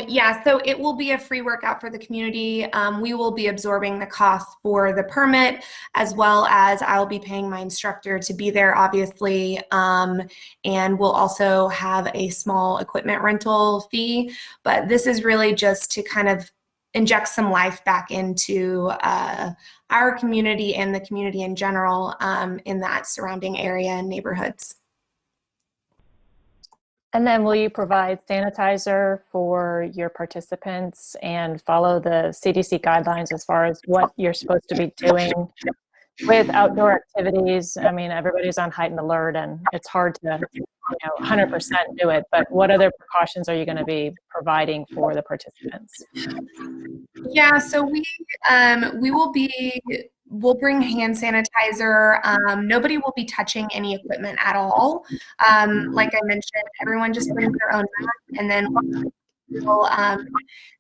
Yeah, so it will be a free workout for the community. We will be absorbing the cost for the permit, as well as I'll be paying my instructor to be there, obviously. And we'll also have a small equipment rental fee. But this is really just to kind of inject some life back into our community and the community in general in that surrounding area and neighborhoods. And then will you provide sanitizer for your participants and follow the CDC guidelines as far as what you're supposed to be doing with outdoor activities? I mean, everybody's on heightened alert and it's hard to 100% do it, but what other precautions are you going to be providing for the participants? Yeah, so we'll bring hand sanitizer. Nobody will be touching any equipment at all. Like I mentioned, everyone just brings their own mask, and then we'll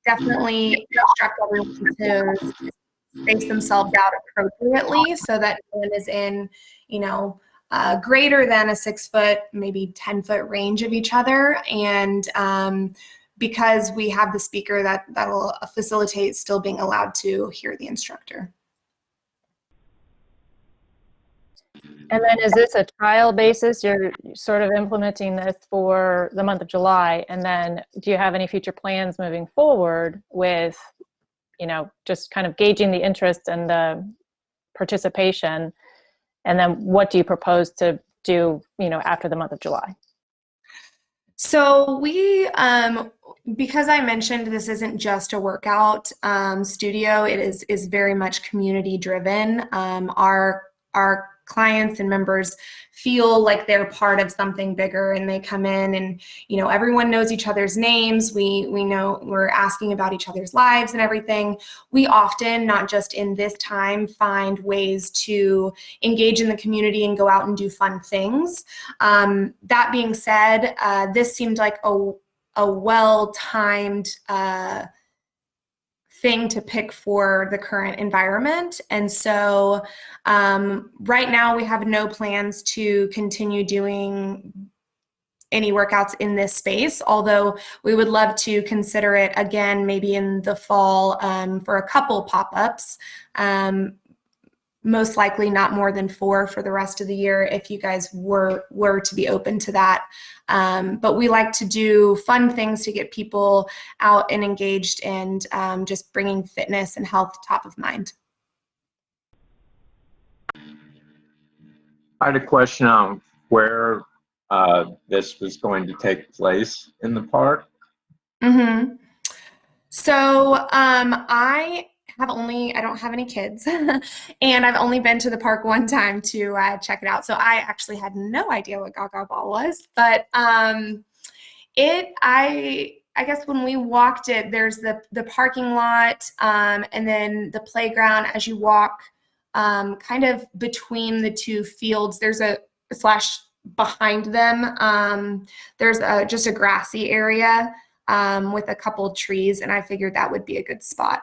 definitely instruct everyone to space themselves out appropriately so that no one is in, greater than a 6 foot, maybe 10 foot range of each other. And because we have the speaker, that'll facilitate still being allowed to hear the instructor. And then is this a trial basis? You're sort of implementing this for the month of July. And then do you have any future plans moving forward with, just kind of gauging the interest and the participation? And then what do you propose to do, after the month of July? So we, because I mentioned this isn't just a workout studio, it is very much community driven. Our clients and members feel like they're part of something bigger, and they come in and, everyone knows each other's names. We know we're asking about each other's lives and everything. We often, not just in this time, find ways to engage in the community and go out and do fun things. That being said, this seemed like a well-timed thing to pick for the current environment. And so right now we have no plans to continue doing any workouts in this space, although we would love to consider it again, maybe in the fall for a couple pop-ups. Most likely not more than 4 for the rest of the year if you guys were to be open to that. But we like to do fun things to get people out and engaged, and just bringing fitness and health top of mind. I had a question on where this was going to take place in the park. Mm-hmm. So I don't have any kids, and I've only been to the park one time to check it out. So I actually had no idea what Gaga Ball was, but I guess when we walked it, there's the parking lot, and then the playground as you walk, kind of between the two fields. There's a slash behind them. There's just a grassy area with a couple of trees, and I figured that would be a good spot.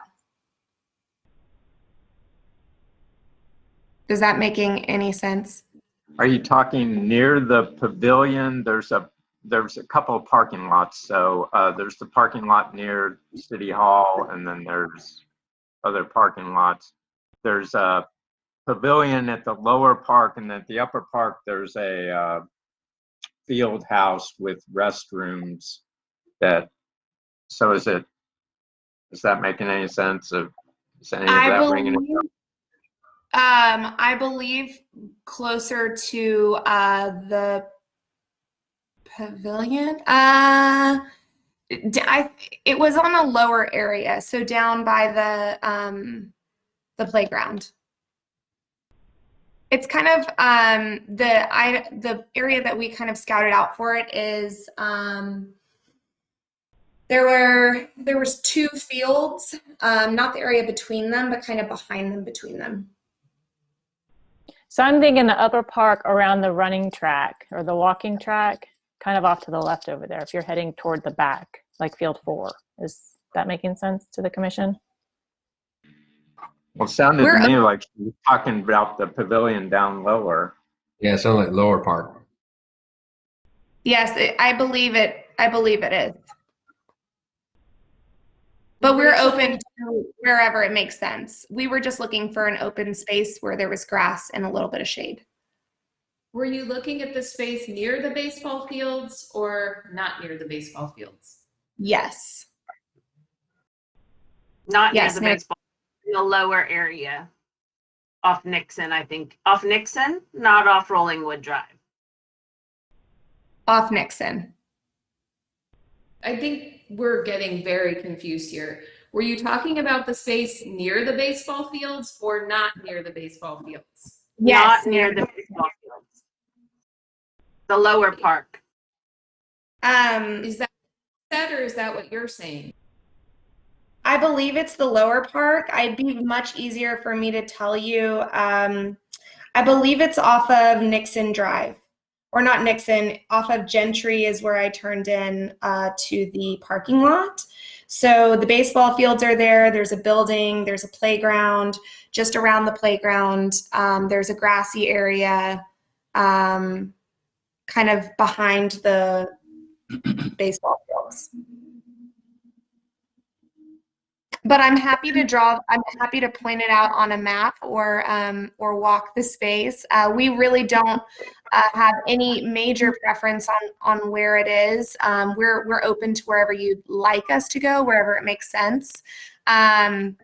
Is that making any sense? Are you talking near the pavilion? There's a couple of parking lots. So there's the parking lot near City Hall, and then there's other parking lots. There's a pavilion at the lower park, and at the upper park there's a field house with restrooms. Is that making any sense? Is any of that ringing a bell? I believe closer to the pavilion. It was on a lower area, so down by the playground. It's kind of the area that we kind of scouted out for it is there was two fields, not the area between them, but kind of behind them, between them. So I'm thinking the upper park around the running track or the walking track, kind of off to the left over there, if you're heading toward the back, like field 4. Is that making sense to the commission? Well, it sounded to me like you were talking about the pavilion down lower. Yeah, it sounds like lower park. Yes, I believe it is. But we're open to wherever it makes sense. We were just looking for an open space where there was grass and a little bit of shade. Were you looking at the space near the baseball fields or not near the baseball fields? Yes. Not near Yes, the near- baseball, in the lower area. Off Nixon, I think. Off Nixon, not off Rollingwood Drive. Off Nixon. I think we're getting very confused here. Were you talking about the space near the baseball fields or not near the baseball fields? Yes. Not near the baseball fields. The lower park. Is that said or is that what you're saying? I believe it's the lower park. It'd be much easier for me to tell you. I believe it's off of Nixon Drive. Or not Nixon, off of Gentry is where I turned in to the parking lot. So the baseball fields are there. There's a building. There's a playground. Just around the playground, there's a grassy area kind of behind the baseball fields. But I'm happy to point it out on a map or walk the space. We really don't have any major preference on where it is. We're open to wherever you'd like us to go, wherever it makes sense. It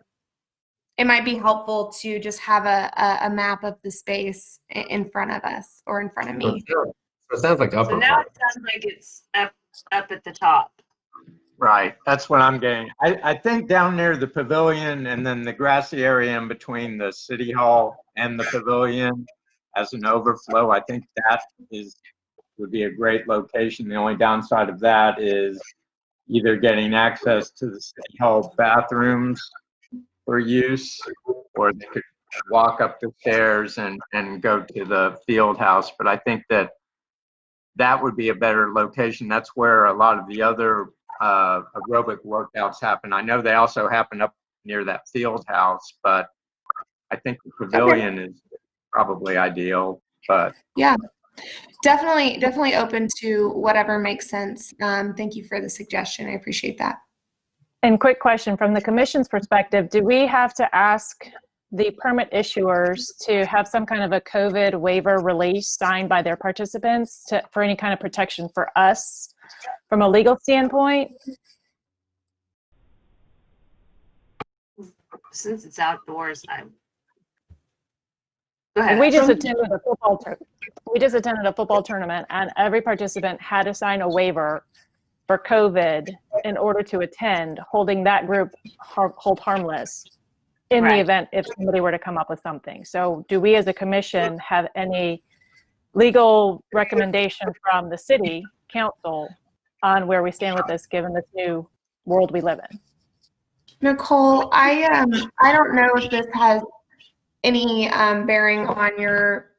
might be helpful to just have a map of the space in front of us or in front of me. It sounds like upper So now park. it sounds like it's up at the top. Right, that's what I'm getting. I think down near the pavilion and then the grassy area in between the City Hall and the pavilion as an overflow, I think that would be a great location. The only downside of that is either getting access to the City Hall bathrooms for use, or they could walk up the stairs and go to the field house. But I think that would be a better location. That's where a lot of the other aerobic workouts happen. I know they also happen up near that field house, but I think the pavilion is probably ideal. But yeah, definitely open to whatever makes sense. Thank you for the suggestion. I appreciate that. And quick question from the commission's perspective, do we have to ask the permit issuers to have some kind of a COVID waiver release signed by their participants for any kind of protection for us from a legal standpoint? Since it's outdoors, go ahead. We just attended a football tournament, and every participant had to sign a waiver for COVID in order to attend, holding that group hold harmless. in the Right. event if somebody were to come up with something. So do we as a commission have any legal recommendation from the city council on where we stand with this, given this new world we live in? Nicole, I don't know if this has any bearing on your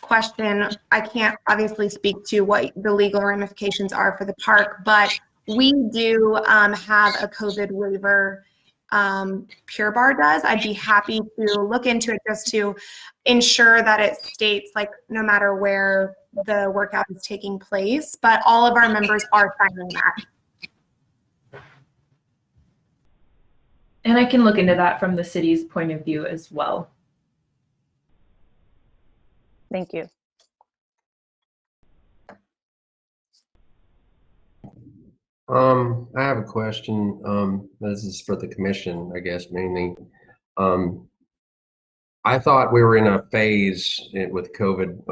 question. I can't obviously speak to what the legal ramifications are for the park, but we do have a COVID waiver. Pure Barre does. I'd be happy to look into it just to ensure that it states like no matter where the workout is taking place, but all of our members are signing that. And I can look into that from the city's point of view as well. Thank you. I have a question. This is for the commission, I guess, mainly. I thought we were in a phase with COVID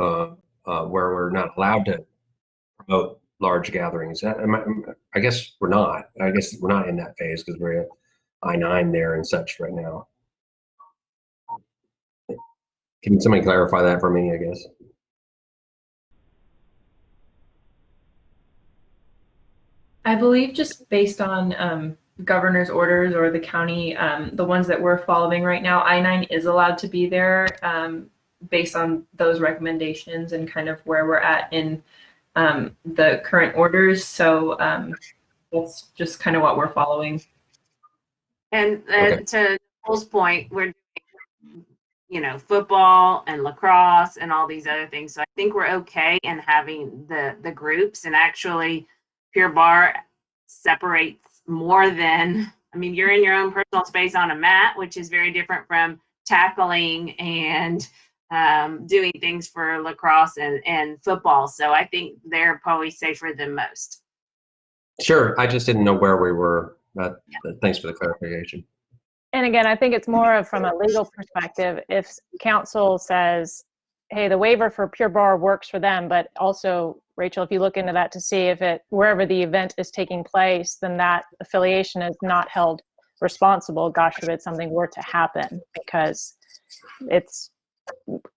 where we're not allowed to promote large gatherings. I guess we're not. I guess we're not in that phase because we're at I-9 there and such right now. Can somebody clarify that for me, I guess? I believe just based on governor's orders or the county, the ones that we're following right now, I-9 is allowed to be there based on those recommendations and kind of where we're at in the current orders. So that's just kind of what we're following. And Okay. to Nicole's point, we're doing, football and lacrosse and all these other things. So I think we're okay in having the groups, and actually Pure Barre separates more than, you're in your own personal space on a mat, which is very different from tackling and doing things for lacrosse and football. So I think they're probably safer than most. Sure. I just didn't know where we were. Thanks for the clarification. And again, I think it's more of from a legal perspective. If council says, hey, the waiver for Pure Barre works for them, but also, Rachel, if you look into that to see if wherever the event is taking place, then that affiliation is not held responsible, gosh forbid something were to happen, because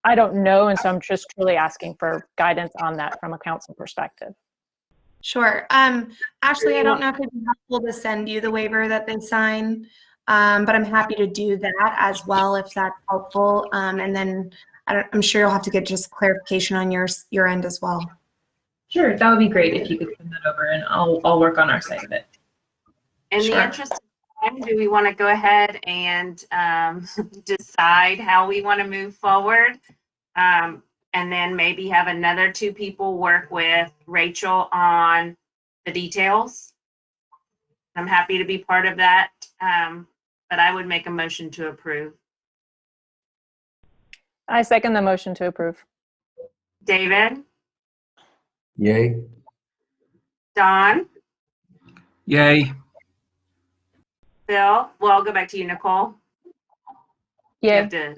I don't know. And so I'm just truly asking for guidance on that from a council perspective. Sure. Ashley, I don't know if it'd be helpful to send you the waiver that they sign, but I'm happy to do that as well if that's helpful. And then I'm sure you'll have to get just clarification on your end as well. Sure, that would be great if you could send that over, and I'll work on our side of it. In Sure. the interest of time, do we want to go ahead and decide how we want to move forward? And then maybe have another two people work with Rachel on the details. I'm happy to be part of that, but I would make a motion to approve. I second the motion to approve. David? Yay. Don? Yay. Bill? Well, I'll go back to you, Nicole. You Yeah. have to,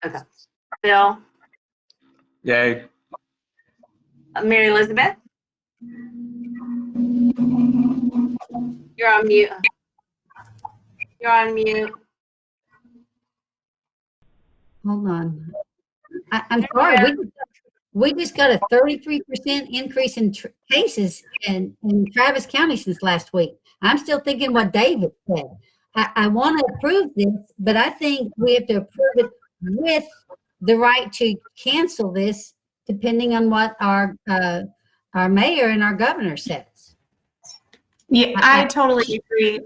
okay. Bill? Yay. Mary Elizabeth? You're on mute. You're on mute. Hold on. I'm sorry. We just got a 33% increase in cases in Travis County since last week. I'm still thinking what David said. I want to approve this, but I think we have to approve it with the right to cancel this, depending on what our mayor and our governor says. Yeah, I totally agree.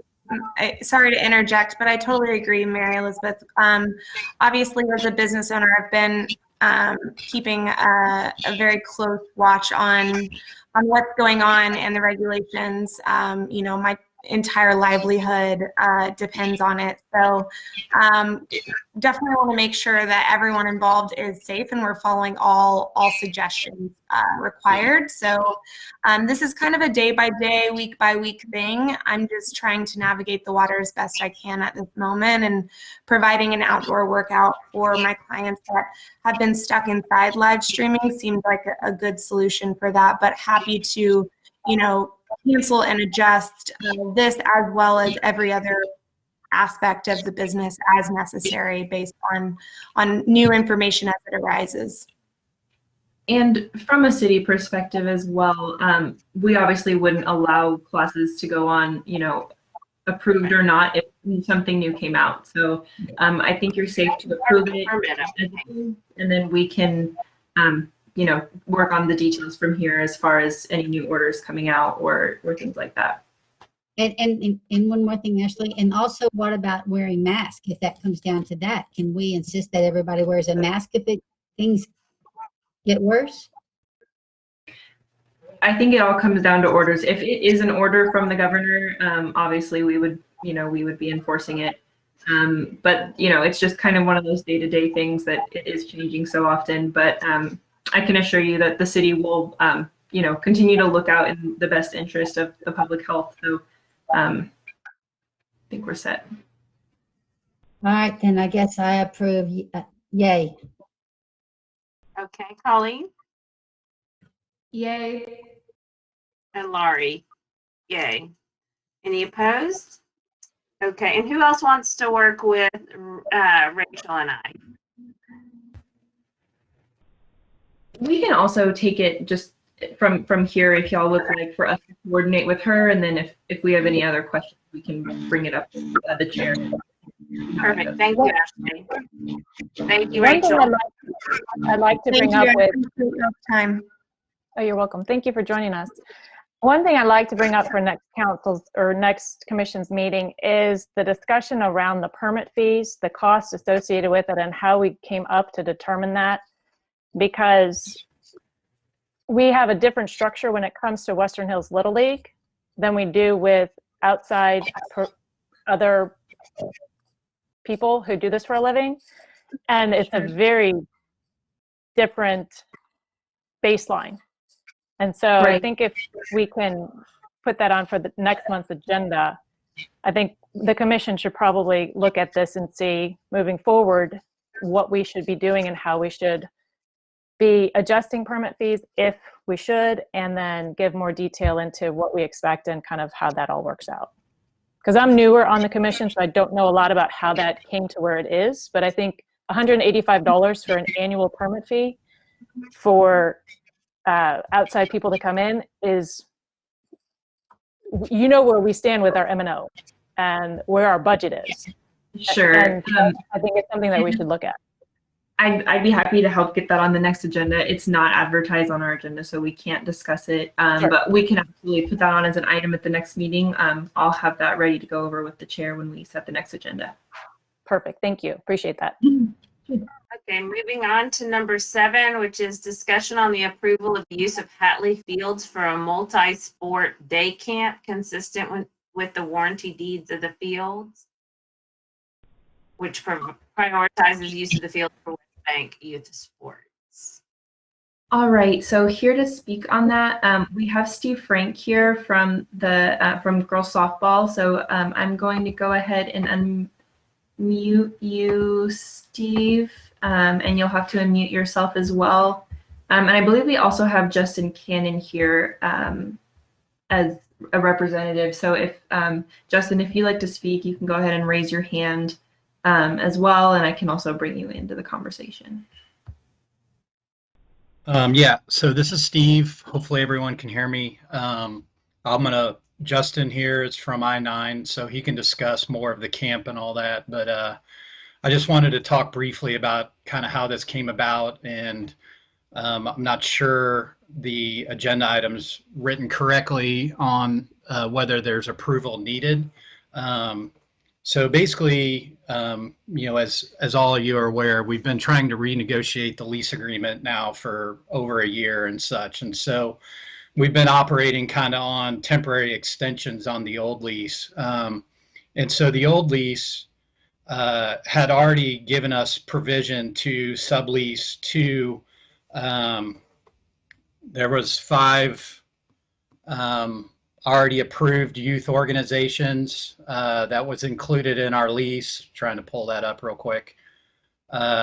Sorry to interject, but I totally agree, Mary Elizabeth. Obviously, as a business owner, I've been keeping a very close watch on what's going on and the regulations. My entire livelihood depends on it. So definitely want to make sure that everyone involved is safe and we're following all suggestions required. So this is kind of a day-by-day, week-by-week thing. I'm just trying to navigate the water as best I can at this moment and providing an outdoor workout for my clients that have been stuck inside. Live streaming seems like a good solution for that, but happy to, cancel and adjust this as well as every other aspect of the business as necessary based on new information as it arises. And from a city perspective as well, we obviously wouldn't allow classes to go on, approved or not, if something new came out. So I think you're safe to approve it, and then we can, work on the details from here as far as any new orders coming out or things like that. And one more thing, Ashley, and also what about wearing masks? If that comes down to that, can we insist that everybody wears a mask if things get worse? I think it all comes down to orders. If it is an order from the governor, obviously we would be enforcing it. But it's just kind of one of those day-to-day things that it is changing so often. But I can assure you that the city will, continue to look out in the best interest of the public health. So I think we're set. All right, then I guess I approve. Yay. Okay, Colleen Yay. and Laurie, yay. Any opposed? Okay, and who else wants to work with Rachel and I? We can also take it just from here if y'all would like for us to coordinate with her, and then if we have any other questions, we can bring it up to the chair. Perfect. Thank you, Ashley. Thank you, One thing Rachel. I'd like to bring Thank up you. I with, appreciate your time. oh, you're welcome. Thank you for joining us. One thing I'd like to bring up for next council's or next commission's meeting is the discussion around the permit fees, the costs associated with it, and how we came up to determine that. Because we have a different structure when it comes to Western Hills Little League than we do with outside other people who do this for a living. And it's a very different baseline. And so I Right. think if we can put that on for the next month's agenda, I think the commission should probably look at this and see moving forward what we should be doing and how we should be adjusting permit fees if we should, and then give more detail into what we expect and kind of how that all works out. Because I'm newer on the commission, so I don't know a lot about how that came to where it is, but I think $185 for an annual permit fee for outside people to come in is, where we stand with our M&O and where our budget is. Sure. And I think it's something that we should look at. I'd be happy to help get that on the next agenda. It's not advertised on our agenda, so we can't discuss it. Sure. But we can absolutely put that on as an item at the next meeting. I'll have that ready to go over with the chair when we set the next agenda. Perfect. Thank you. Appreciate that. Okay, moving on to number 7, which is discussion on the approval of use of Hatley Fields for a multi-sport day camp consistent with the warranty deeds of the fields, which prioritizes use of the field for West Bank youth sports. All right, so here to speak on that, we have Steve Frank here from the from girls softball. So I'm going to go ahead and unmute you, Steve, and you'll have to unmute yourself as well. And I believe we also have Justin Cannon here as a representative. So if Justin, if you'd like to speak, you can go ahead and raise your hand as well, and I can also bring you into the conversation. Yeah, so this is Steve. Hopefully everyone can hear me. Justin here is from I-9, so he can discuss more of the camp and all that. But I just wanted to talk briefly about kind of how this came about, and I'm not sure the agenda items written correctly on whether there's approval needed. So basically, as all of you are aware, we've been trying to renegotiate the lease agreement now for over a year and such. And so we've been operating kind of on temporary extensions on the old lease. And so the old lease had already given us provision to sublease to, there was 5 already approved youth organizations that was included in our lease. Trying to pull that up real quick.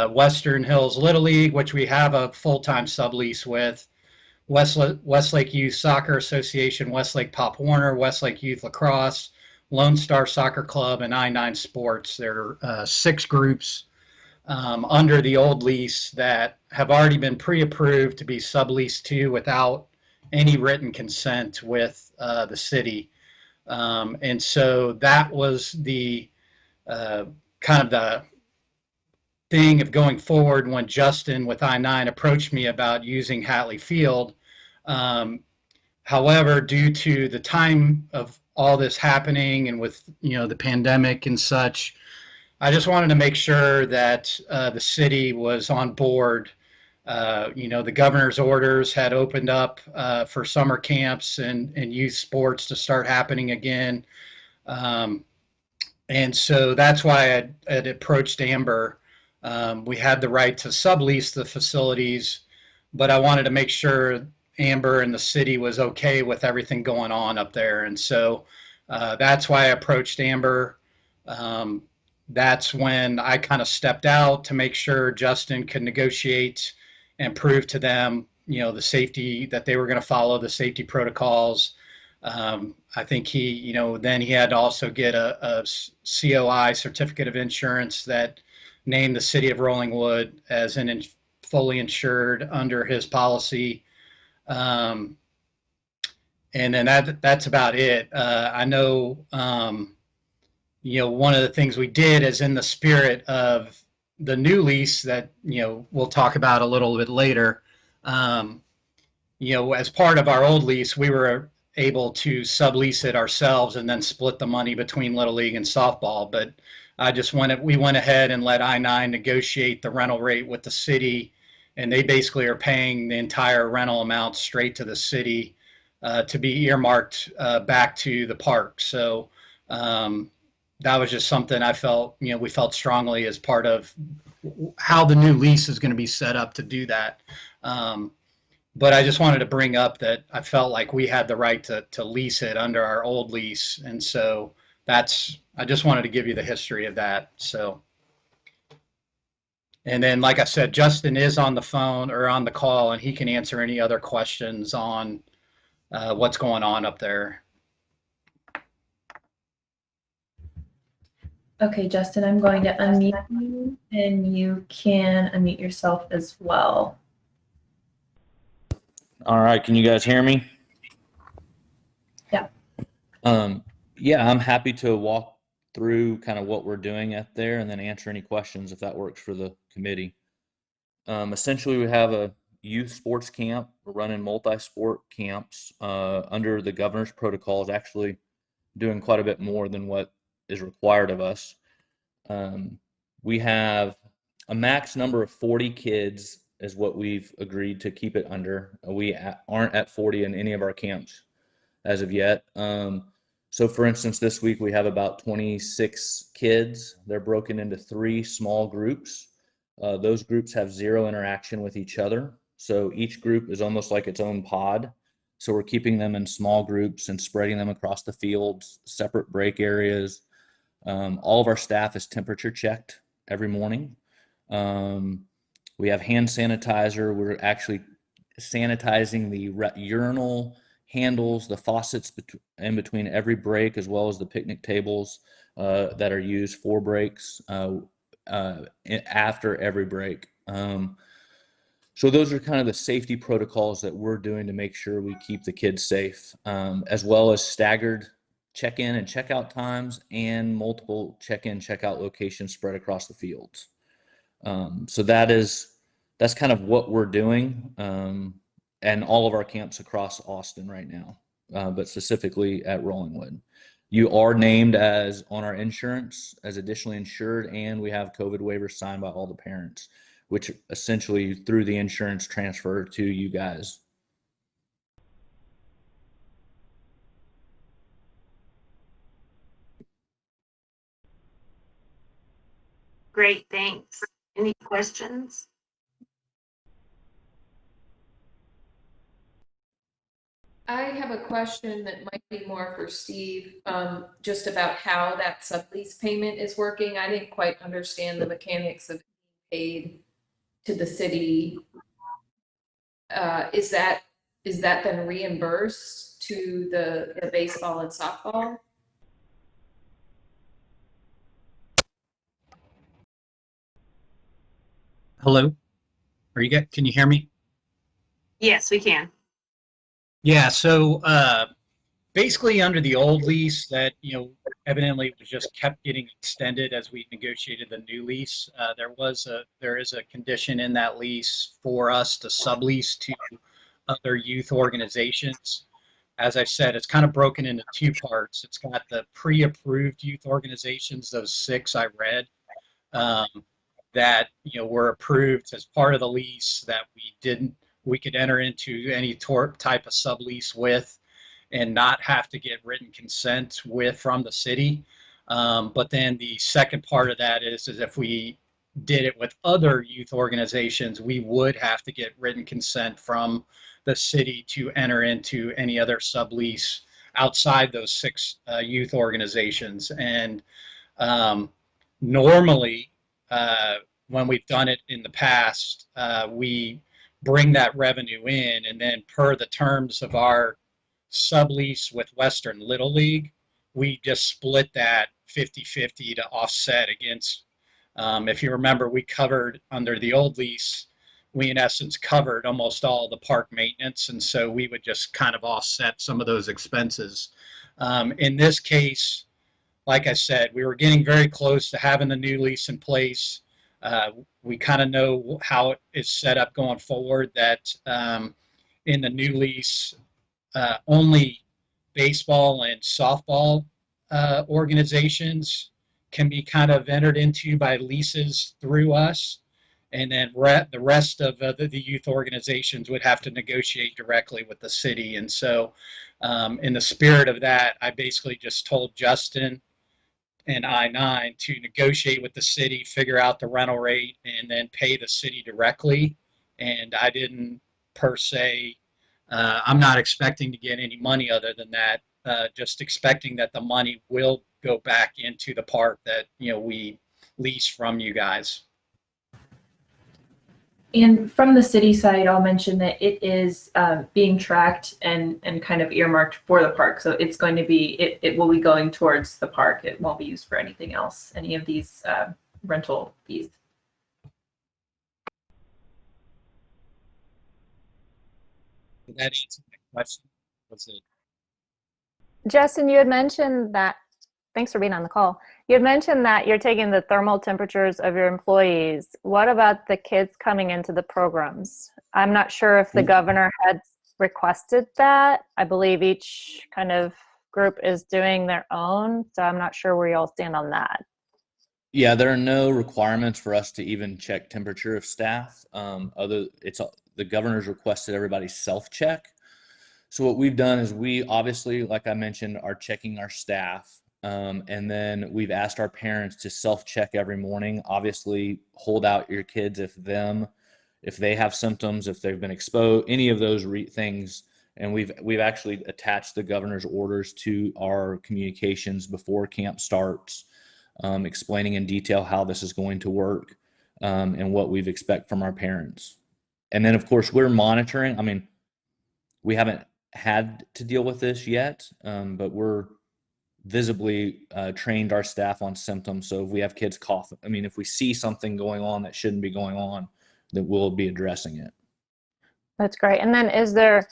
Western Hills Little League, which we have a full-time sublease with. Westlake Youth Soccer Association, Westlake Pop Warner, Westlake Youth Lacrosse, Lone Star Soccer Club and I-9 Sports. There are 6 groups under the old lease that have already been pre-approved to be subleased to without any written consent with the city. And so that was the kind of the thing of going forward when Justin with I-9 approached me about using Hatley Field. However, due to the time of all this happening and with, the pandemic and such, I just wanted to make sure that the city was on board. The governor's orders had opened up for summer camps and youth sports to start happening again. And so that's why I had approached Amber. We had the right to sublease the facilities, but I wanted to make sure Amber and the city was okay with everything going on up there. And so that's why I approached Amber. That's when I kind of stepped out to make sure Justin could negotiate and prove to them, the safety, that they were going to follow the safety protocols. I think he, then he had to also get a COI, certificate of insurance, that named the city of Rollingwood as fully insured under his policy. And then that's about it. I know, one of the things we did is in the spirit of the new lease that, we'll talk about a little bit later. As part of our old lease, we were able to sublease it ourselves and then split the money between Little League and softball. But we went ahead and let I-9 negotiate the rental rate with the city, and they basically are paying the entire rental amount straight to the city to be earmarked back to the park. So that was just something I felt, we felt strongly as part of how the new lease is going to be set up to do that. But I just wanted to bring up that I felt like we had the right to lease it under our old lease. And so I just wanted to give you the history of that. So, and then, like I said, Justin is on the phone or on the call, and he can answer any other questions on what's going on up there. Okay, Justin, I'm going to unmute you, and you can unmute yourself as well. All right, can you guys hear me? Yeah. Yeah, I'm happy to walk through kind of what we're doing at there and then answer any questions if that works for the committee. Essentially, we have a youth sports camp. We're running multi-sport camps under the governor's protocols, actually doing quite a bit more than what is required of us. We have a max number of 40 kids is what we've agreed to keep it under. We aren't at 40 in any of our camps as of yet. So for instance, this week we have about 26 kids. They're broken into 3 small groups. Those groups have 0 interaction with each other. So each group is almost like its own pod. So we're keeping them in small groups and spreading them across the fields, separate break areas. All of our staff is temperature checked every morning. We have hand sanitizer. We're actually sanitizing the urinal handles, the faucets in between every break, as well as the picnic tables that are used for breaks after every break. So those are kind of the safety protocols that we're doing to make sure we keep the kids safe, as well as staggered check-in and check-out times and multiple check-in, check-out locations spread across the fields. So that's kind of what we're doing, and all of our camps across Austin right now, but specifically at Rollingwood. You are named as on our insurance as additionally insured, and we have COVID waivers signed by all the parents, which essentially through the insurance transfer to you guys. Great, thanks. Any questions? I have a question that might be more for Steve, just about how that sublease payment is working. I didn't quite understand the mechanics of being paid to the city. Is that then reimbursed to the baseball and softball? Hello? Can you hear me? Yes, we can. Yeah, so basically under the old lease that, evidently was just kept getting extended as we negotiated the new lease, there is a condition in that lease for us to sublease to other youth organizations. As I said, it's kind of broken into two parts. It's got the pre-approved youth organizations, those 6 I read, that were approved as part of the lease that we could enter into any type of sublease with and not have to get written consent from the city. But then the second part of that is if we did it with other youth organizations, we would have to get written consent from the city to enter into any other sublease outside those 6 youth organizations. And normally, when we've done it in the past, we bring that revenue in, and then per the terms of our sublease with Western Little League, we just split that 50-50 to offset against, if you remember, we covered under the old lease, we in essence covered almost all the park maintenance, and so we would just kind of offset some of those expenses. In this case, like I said, we were getting very close to having the new lease in place. We kind of know how it is set up going forward, that in the new lease, only baseball and softball organizations can be kind of entered into by leases through us. And then the rest of the youth organizations would have to negotiate directly with the city. And so in the spirit of that, I basically just told Justin and I-9 to negotiate with the city, figure out the rental rate, and then pay the city directly. And I didn't per se, I'm not expecting to get any money other than that, just expecting that the money will go back into the park that, we lease from you guys. And from the city side, I'll mention that it is being tracked and kind of earmarked for the park. So it's going to be, it will be going towards the park. It won't be used for anything else, any of these rental fees. Did that answer the question? Was it? Justin, you had mentioned that, thanks for being on the call. You had mentioned that you're taking the thermal temperatures of your employees. What about the kids coming into the programs? I'm not sure if the governor had requested that. I believe each kind of group is doing their own, so I'm not sure where you all stand on that. Yeah, there are no requirements for us to even check temperature of staff. The governor's requested everybody self-check. So what we've done is we obviously, like I mentioned, are checking our staff. And then we've asked our parents to self-check every morning. Obviously, hold out your kids if they have symptoms, if they've been exposed, any of those things. And we've actually attached the governor's orders to our communications before camp starts, explaining in detail how this is going to work and what we expect from our parents. And then, of course, we're monitoring. I mean, we haven't had to deal with this yet, but we're visibly trained our staff on symptoms. So if we have kids cough, if we see something going on that shouldn't be going on, then we'll be addressing it. That's great. And then is there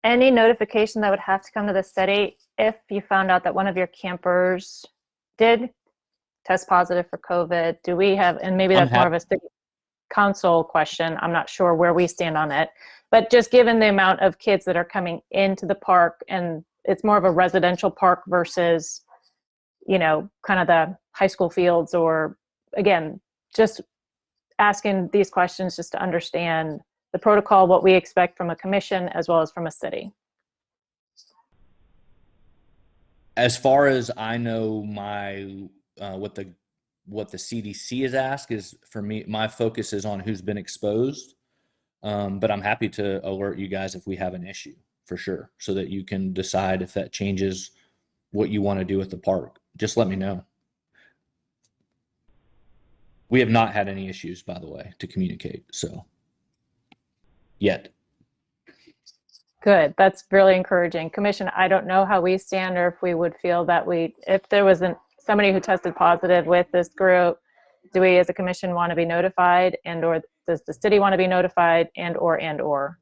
any notification that would have to come to the city if you found out that one of your campers did test positive for COVID? Do we have, and maybe that's more of a city council question, I'm not sure where we stand on it, but just given the amount of kids that are coming into the park, and it's more of a residential park versus, kind of the high school fields, or again, just asking these questions just to understand the protocol, what we expect from a commission as well as from a city. As far as I know, what the CDC has asked is, for me, my focus is on who's been exposed. But I'm happy to alert you guys if we have an issue, for sure, so that you can decide if that changes what you want to do with the park. Just let me know. We have not had any issues, by the way, to communicate, so yet. Good. That's really encouraging. Commission, I don't know how we stand, or if we would feel that if there wasn't somebody who tested positive with this group, do we as a commission want to be notified, and or Does the city want to be notified and/or?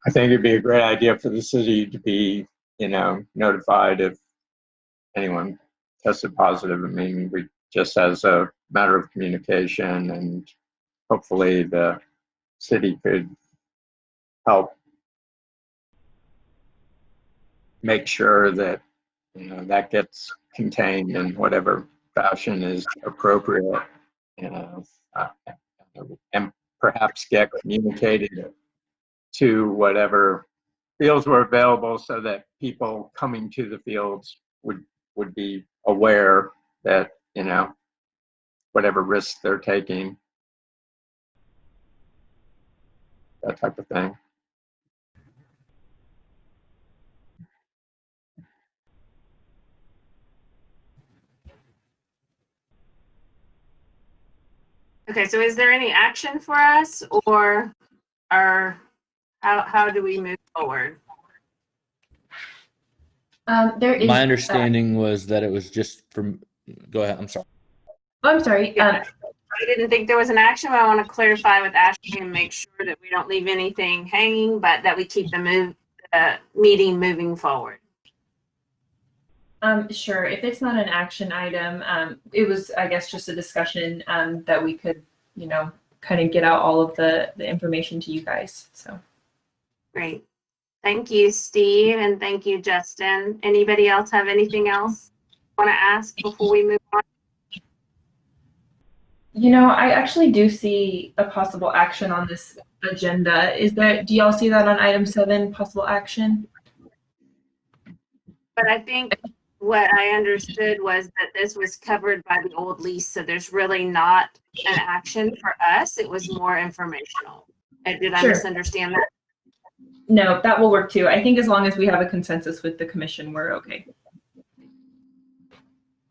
I think it'd be a great idea for the city to be, notified if anyone tested positive. I mean, we just as a matter of communication, and hopefully the city could help make sure that, that gets contained in whatever fashion is appropriate, uh, and perhaps get communicated to whatever fields were available so that people coming to the fields would be aware that, whatever risks they're taking, that type of thing. Okay, so is there any action for us, or how do we move forward? There is. My understanding was that it was just from, go ahead, I'm sorry. I'm sorry. I didn't think there was an action, but I want to clarify with Ashley and make sure that we don't leave anything hanging, but that we keep the meeting moving forward. Sure. If it's not an action item, it was, I guess, just a discussion that we could, kind of get out all of the information to you guys. So. Great. Thank you, Steve, and thank you, Justin. Anybody else have anything else want to ask before we move on? I actually do see a possible action on this agenda. Do y'all see that on item 7, possible action? But I think what I understood was that this was covered by the old lease, so there's really not an action for us. It was more informational. Did I misunderstand that? No, that will work too. I think as long as we have a consensus with the commission, we're okay.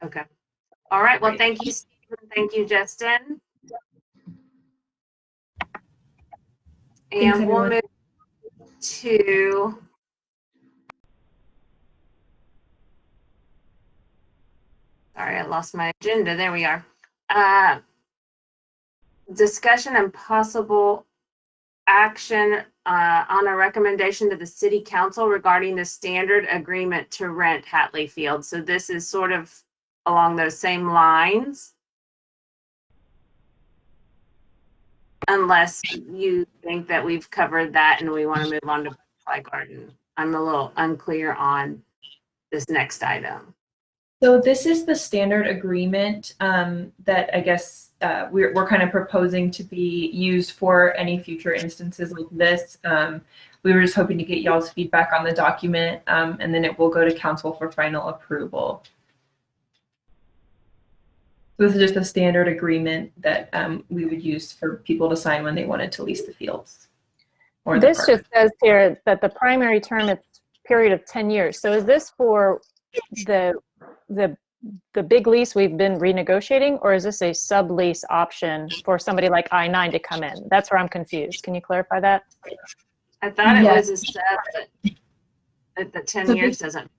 Okay. All right. Well, thank you, Steve. Thank you, Justin. And we'll move to sorry, I lost my agenda. There we are. Discussion and possible action on a recommendation to the city council regarding the standard agreement to rent Hatley Field. So this is sort of along those same lines. Unless you think that we've covered that and we want to move on to Butterfly Garden. I'm a little unclear on this next item. So this is the standard agreement that I guess we're kind of proposing to be used for any future instances like this. We were just hoping to get y'all's feedback on the document, and then it will go to council for final approval. So this is just a standard agreement that we would use for people to sign when they wanted to lease the fields. Or This just says here that the primary term is period of 10 years. So is this for the big lease we've been renegotiating, or is this a sublease option for somebody like I-9 to come in? That's where I'm confused. Can you clarify that? I thought it was a sub, but the 10 years doesn't.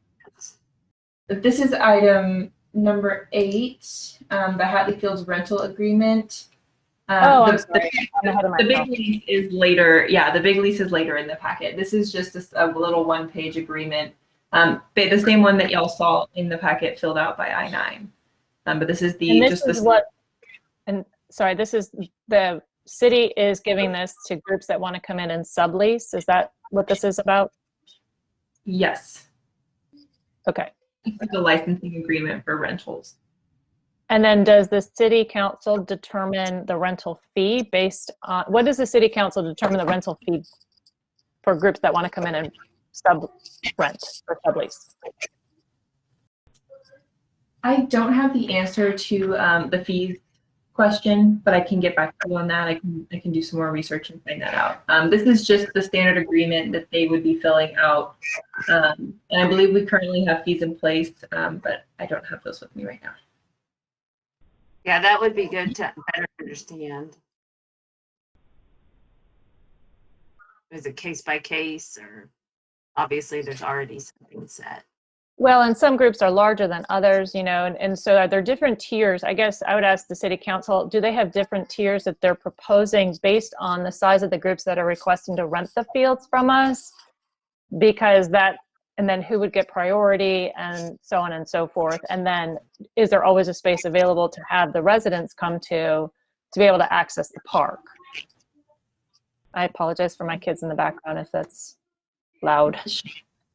This is item number 8, the Hatley Fields rental agreement. I'm sorry. I'm ahead of The big myself. lease is later. Yeah, the big lease is later in the packet. This is just a little one-page agreement. The same one that y'all saw in the packet filled out by I-9. But this is the And this is the city is giving this to groups that want to come in and sublease. Is that what this is about? Yes. Okay. It's a licensing agreement for rentals. And then does the city council determine the rental fee based on, what does the city council determine the rental fee for groups that want to come in and sub-rent or sublease? I don't have the answer to the fees question, but I can get back to you on that. I can do some more research and find that out. This is just the standard agreement that they would be filling out. And I believe we currently have fees in place, but I don't have those with me right now. Yeah, that would be good to better understand. Is it case by case, or obviously there's already something set? Well, and some groups are larger than others, you know, and so are there different tiers? I guess I would ask the city council, do they have different tiers that they're proposing based on the size of the groups that are requesting to rent the fields from us? Because that, and then who would get priority and so on and so forth. And then is there always a space available to have the residents come to be able to access the park? I apologize for my kids in the background if that's loud.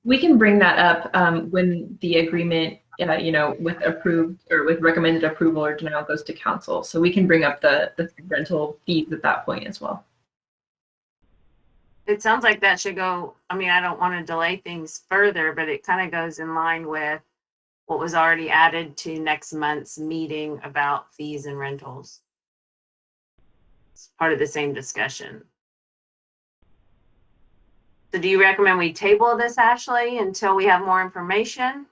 We can bring that up when the agreement, you know, with approved or with recommended approval or denial goes to council. So we can bring up the rental fees at that point as well. It sounds like that should go, I mean, I don't want to delay things further, but it kind of goes in line with what was already added to next month's meeting about fees and rentals. It's part of the same discussion. So do you recommend we table this, Ashley, until we have more information?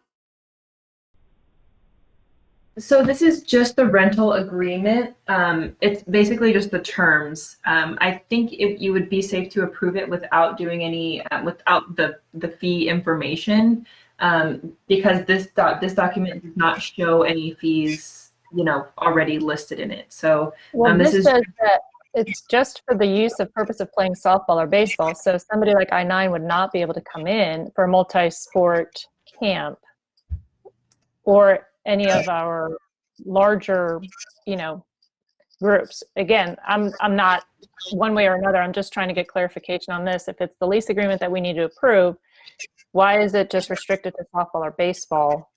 So this is just the rental agreement. It's basically just the terms. I think you would be safe to approve it without doing any, without the fee information, because this document does not show any fees, you know, already listed in it. So Well, this is says that it's just for the use of purpose of playing softball or baseball. So somebody like I-9 would not be able to come in for a multi-sport camp or any of our larger, you know, groups. Again, I'm not one way or another. I'm just trying to get clarification on this. If it's the lease agreement that we need to approve, why is it just restricted to softball or baseball?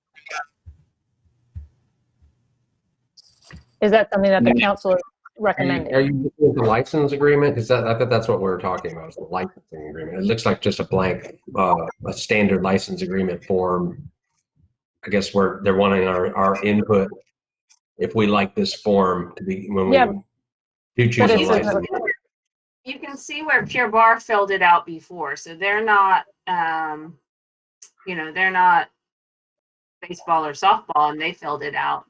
Is that something that the council is recommending? Are you looking at the license agreement? Because I thought that's what we were talking about, is the licensing agreement. It looks like just a blank, a standard license agreement form. I guess where they're wanting our input if we like this form to be when we do choose a license. You can see where Pure Bar filled it out before, so they're not, you know, they're not baseball or softball, and they filled it out.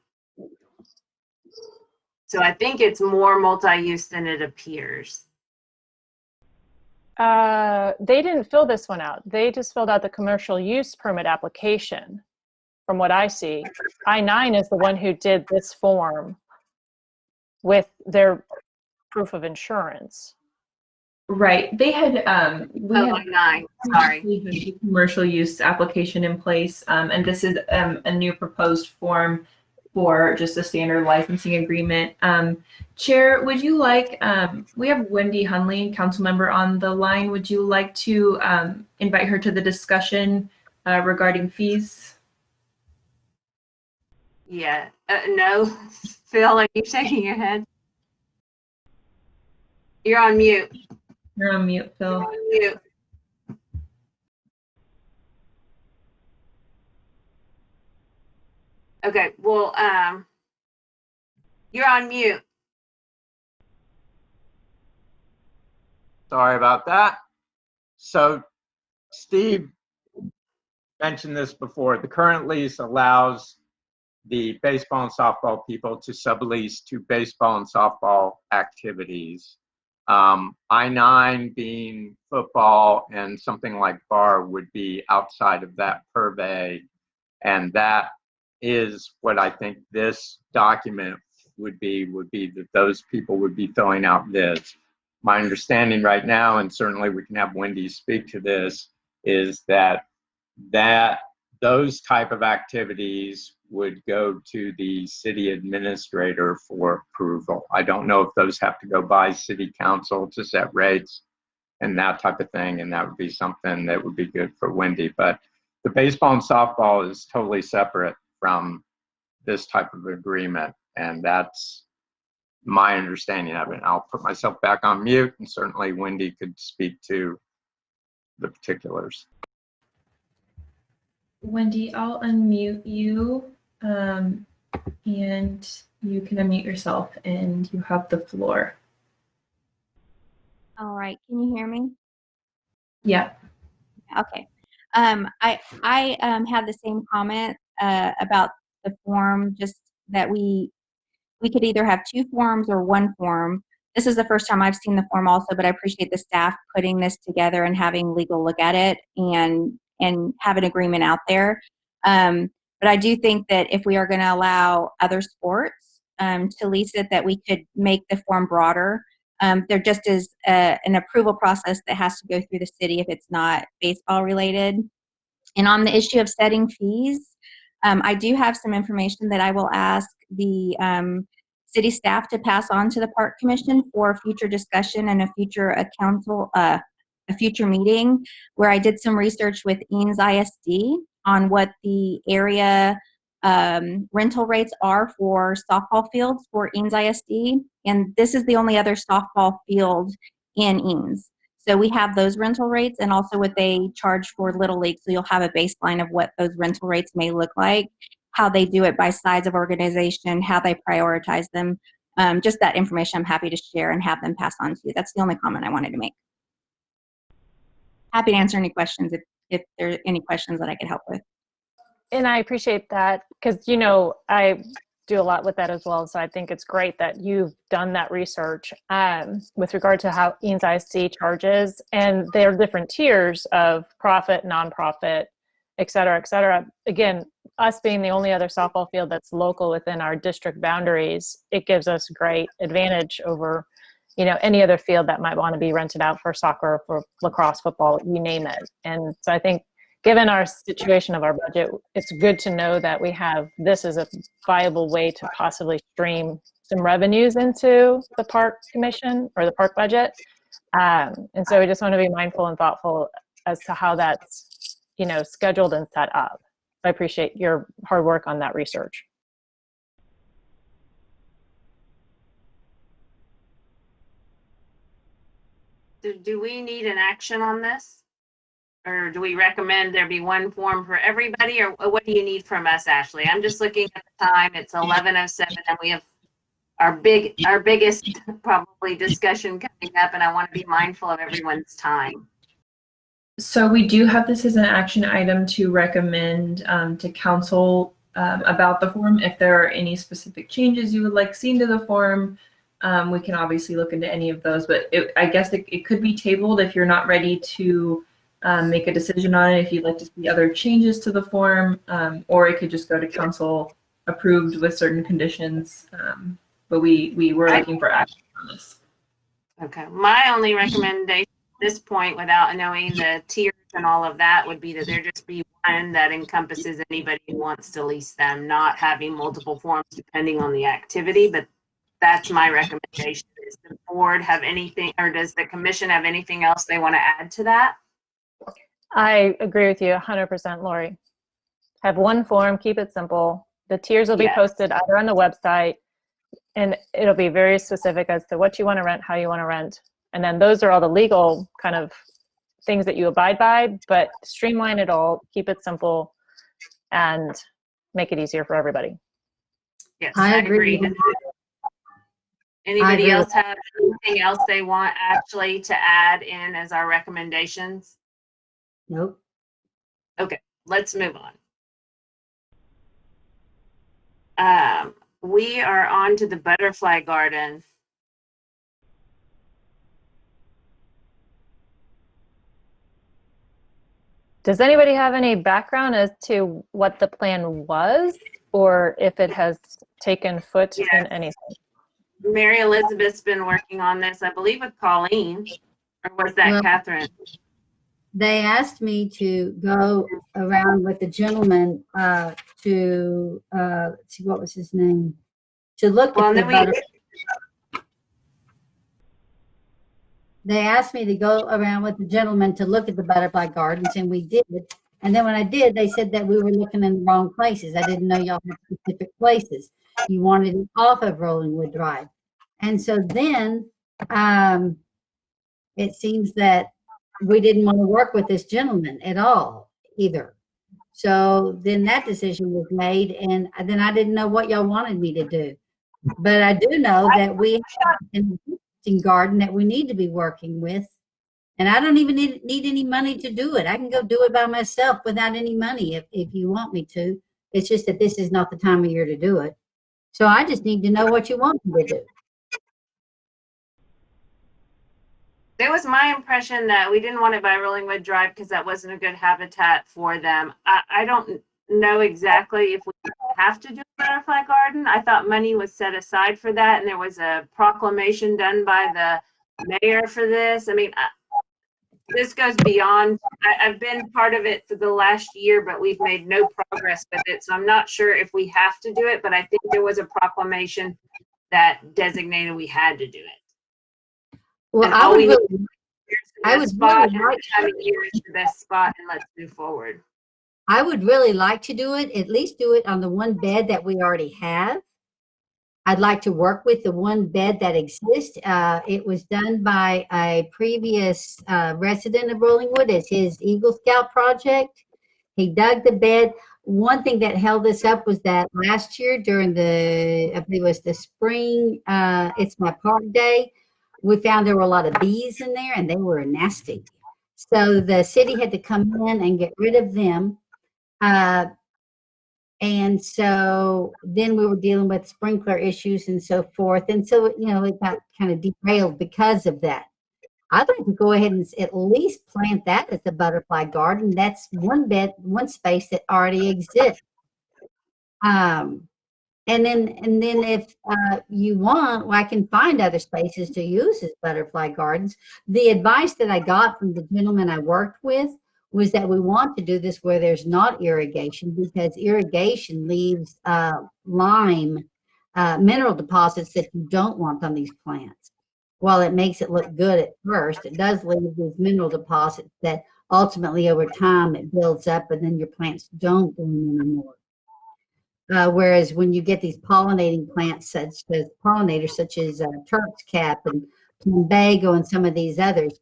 So I think it's more multi-use than it appears. They didn't fill this one out. They just filled out the commercial use permit application. From what I see, I-9 is the one who did this form with their proof of insurance. right. They had I-9, sorry. the commercial use application in place, and this is a new proposed form for just a standard licensing agreement. Chair, would you like, we have Wendy Hunley, council member, on the line. Would you like to invite her to the discussion regarding fees? Yeah, no, Phil, are you shaking your head? You're on mute. You're on mute, Phil. You're on mute. Okay, well, you're on mute. Sorry about that. So Steve mentioned this before. The current lease allows the baseball and softball people to sublease to baseball and softball activities. I-9 being football and something like bar would be outside of that purvey. And that is what I think this document would be that those people would be filling out this. My understanding right now, and certainly we can have Wendy speak to this, is that those type of activities would go to the city administrator for approval. I don't know if those have to go by city council to set rates and that type of thing, and that would be something that would be good for Wendy. But the baseball and softball is totally separate from this type of agreement, and that's my understanding of it. I'll put myself back on mute, and certainly Wendy could speak to the particulars. Wendy, I'll unmute you, and you can unmute yourself, and you have the floor. All right, can you hear me? Yeah. Okay. I had the same comment about the form, just that we could either have two forms or one form. This is the first time I've seen the form also, but I appreciate the staff putting this together and having legal look at it and have an agreement out there. But I do think that if we are going to allow other sports to lease it, that we could make the form broader. There just is an approval process that has to go through the city if it's not baseball related. And on the issue of setting fees, I do have some information that I will ask the city staff to pass on to the Park Commission for future discussion and a future a future meeting, where I did some research with Eanes ISD on what the area rental rates are for softball fields for Eanes ISD. And this is the only other softball field in Eanes. So we have those rental rates and also what they charge for Little League. So you'll have a baseline of what those rental rates may look like, how they do it by size of organization, how they prioritize them. Just that information I'm happy to share and have them pass on to you. That's the only comment I wanted to make. Happy to answer any questions if there are any questions that I could help with. And I appreciate that because, I do a lot with that as well. So I think it's great that you've done that research with regard to how Eanes ISD charges. And there are different tiers of profit, nonprofit, et cetera, et cetera. Again, us being the only other softball field that's local within our district boundaries, it gives us great advantage over any other field that might want to be rented out for soccer, for lacrosse, football, you name it. And so I think given our situation of our budget, it's good to know that we have this as a viable way to possibly stream some revenues into the park commission or the park budget. And so we just want to be mindful and thoughtful as to how that's, scheduled and set up. I appreciate your hard work on that research. Do we need an action on this? Or do we recommend there be one form for everybody? Or what do you need from us, Ashley? I'm just looking at the time. It's 11:07 and we have our biggest probably discussion coming up, and I want to be mindful of everyone's time. So we do have this as an action item to recommend to council about the form. If there are any specific changes you would like seen to the form, we can obviously look into any of those, but I guess it could be tabled if you're not ready to make a decision on it, if you'd like to see other changes to the form, or it could just go to council approved with certain conditions. But we were looking for action on this. Okay. My only recommendation at this point, without knowing the tiers and all of that, would be that there just be one that encompasses anybody who wants to lease them, not having multiple forms depending on the activity. But that's my recommendation. Does the board have anything, or does the commission have anything else they want to add to that? I agree with you 100%, Lori. Have one form, keep it simple. The tiers will be posted either on the website, and it'll be very specific as to what you want to rent, how you want to rent. And then those are all the legal kind of things that you abide by, but streamline it all, keep it simple, and make it easier for everybody. Yes, I agree. Anybody else have anything else they want Ashley to add in as our recommendations? Nope. Okay, let's move on. We are on to the butterfly garden. Does anybody have any background as to what the plan was, or if it has taken foot in anything? Mary Elizabeth's been working on this, I believe, with Colleen, or was that Catherine? They asked me to go around with the gentleman to let's see, what was his name? To look at the butterfly. They asked me to go around with the gentleman to look at the butterfly gardens, and we did. And then when I did, they said that we were looking in the wrong places. I didn't know y'all had specific places. You wanted it off of Rollingwood Drive. And so then it seems that we didn't want to work with this gentleman at all either. So then that decision was made, and then I didn't know what y'all wanted me to do. But I do know that we have an existing garden that we need to be working with. And I don't even need any money to do it. I can go do it by myself without any money if you want me to. It's just that this is not the time of year to do it. So I just need to know what you want me to do. It was my impression that we didn't want it by Rollingwood Drive because that wasn't a good habitat for them. I don't know exactly if we have to do a butterfly garden. I thought money was set aside for that, and there was a proclamation done by the mayor for this. I mean, this goes beyond, I've been part of it for the last year, but we've made no progress with it. So I'm not sure if we have to do it, but I think there was a proclamation that designated we had to do it. Well, And I all would we really, need is the I best would spot, really and like, this time of year is the best spot, and let's move forward. I would really like to do it, at least do it on the one bed that we already have. I'd like to work with the one bed that exists. It was done by a previous resident of Rollingwood as his Eagle Scout project. He dug the bed. One thing that held us up was that last year during the, I believe it was the spring, It's My Park Day, we found there were a lot of bees in there and they were nasty. So the city had to come in and get rid of them. And so then we were dealing with sprinkler issues and so forth. And so, you know, it got kind of derailed because of that. I'd like to go ahead and at least plant that as a butterfly garden. That's one bed, one space that already exists. And then if you want, well, I can find other spaces to use as butterfly gardens. The advice that I got from the gentleman I worked with was that we want to do this where there's not irrigation, because irrigation leaves lime mineral deposits that you don't want on these plants. While it makes it look good at first, it does leave these mineral deposits that ultimately over time it builds up and then your plants don't bloom anymore. Whereas when you get these pollinating plants, such as pollinators, such as Turk's cap and plumbago and some of these others,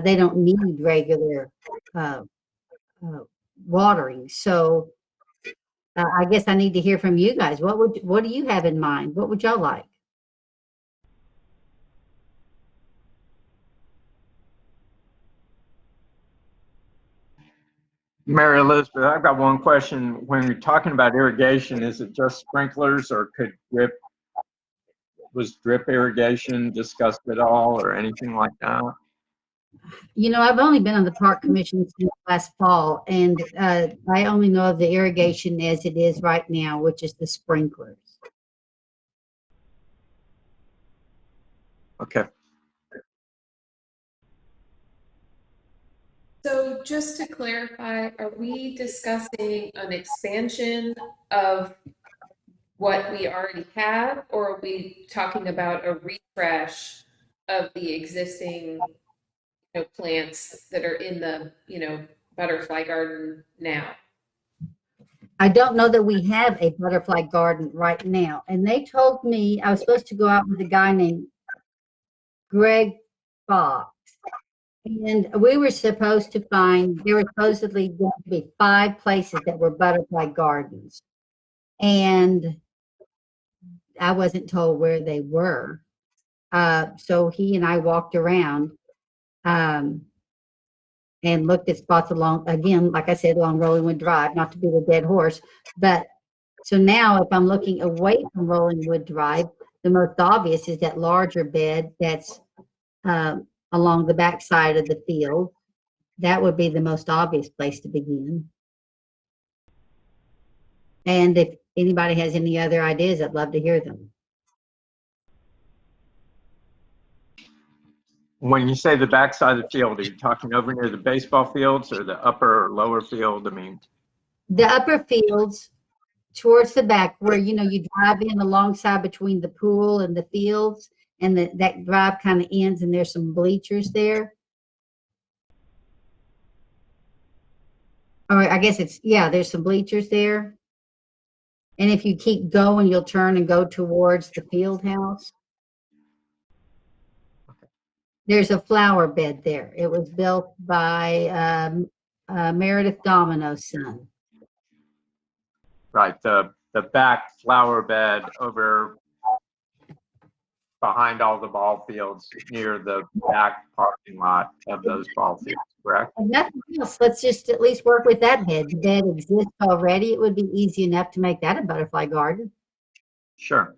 they don't need regular watering. So I guess I need to hear from you guys. What do you have in mind? What would y'all like? Mary Elizabeth, I've got one question. When you're talking about irrigation, is it just sprinklers, or was drip irrigation discussed at all or anything like that? You know, I've only been on the park commission since last fall, and I only know of the irrigation as it is right now, which is the sprinklers. Okay. So just to clarify, are we discussing an expansion of what we already have, or are we talking about a refresh of the existing plants that are in the butterfly garden now? I don't know that we have a butterfly garden right now. And they told me I was supposed to go out with a guy named Greg Fox. And we were supposed to find, there were supposedly going to be 5 places that were butterfly gardens. And I wasn't told where they were. So he and I walked around and looked at spots along, again, like I said, along Rollingwood Drive, not to be the dead horse. But so now if I'm looking away from Rollingwood Drive, the most obvious is that larger bed that's along the back side of the field. That would be the most obvious place to begin. And if anybody has any other ideas, I'd love to hear them. When you say the backside of the field, are you talking over near the baseball fields or the upper or lower field? I mean, the upper fields towards the back, where you drive in alongside between the pool and the fields, and that drive kind of ends, and there's some bleachers there. Or I guess there's some bleachers there. And if you keep going, you'll turn and go towards the field house. There's a flower bed there. It was built by Meredith Domino's son. right, the back flower bed over behind all the ball fields near the back parking lot of those ball fields, correct? And nothing else. Let's just at least work with that bed. The bed exists already. It would be easy enough to make that a butterfly garden. Sure.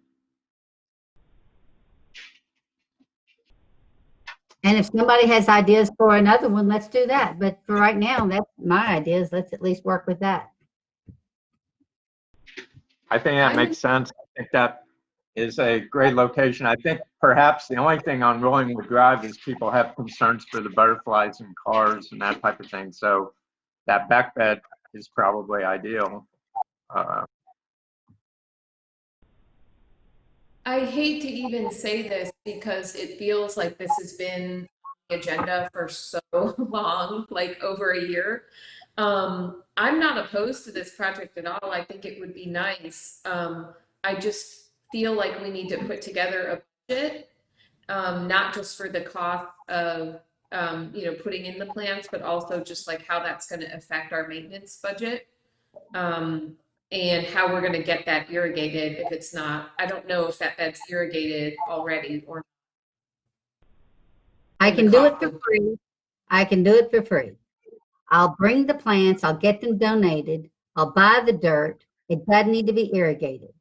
And if somebody has ideas for another one, let's do that. But for right now, that's my ideas. Let's at least work with that. I think that makes sense. I think that is a great location. I think perhaps the only thing on Rollingwood Drive is people have concerns for the butterflies and cars and that type of thing. So that back bed is probably ideal. I hate to even say this because it feels like this has been on the agenda for so long, like over a year. I'm not opposed to this project at all. I think it would be nice. I just feel like we need to put together a budget, not just for the cost of, putting in the plants, but also just like how that's going to affect our maintenance budget. And how we're going to get that irrigated if it's not. I don't know if that bed's irrigated already or not. I can do it for free. I can do it for free. I'll bring the plants, I'll get them donated, I'll buy the dirt. It doesn't need to be irrigated.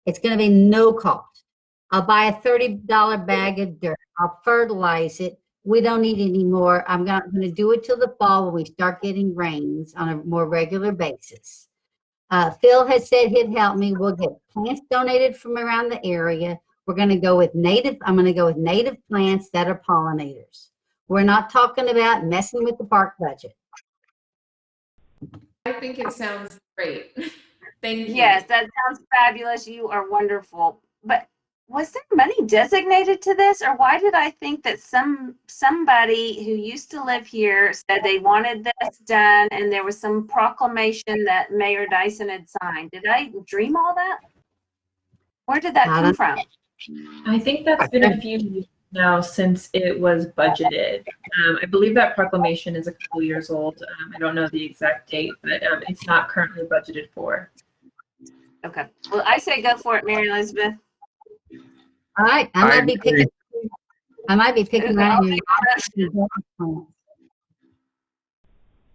It's going to be no cost. I'll buy a $30 bag of dirt. I'll fertilize it. We don't need any more. I'm not going to do it till the fall when we start getting rains on a more regular basis. Phil has said he'd help me. We'll get plants donated from around the area. We're going to go with native. I'm going to go with native plants that are pollinators. We're not talking about messing with the park budget. I think it sounds great. Thank you. Yes, that sounds fabulous. You are wonderful. But was there money designated to this, or why did I think that somebody who used to live here said they wanted this done, and there was some proclamation that Mayor Dyson had signed? Did I dream all that? Where did that come from? I think that's been a few years now since it was budgeted. I believe that proclamation is a couple years old. I don't know the exact date, but it's not currently budgeted for. Okay. Well, I say go for it, Mary Elizabeth. All right, I might be picking around your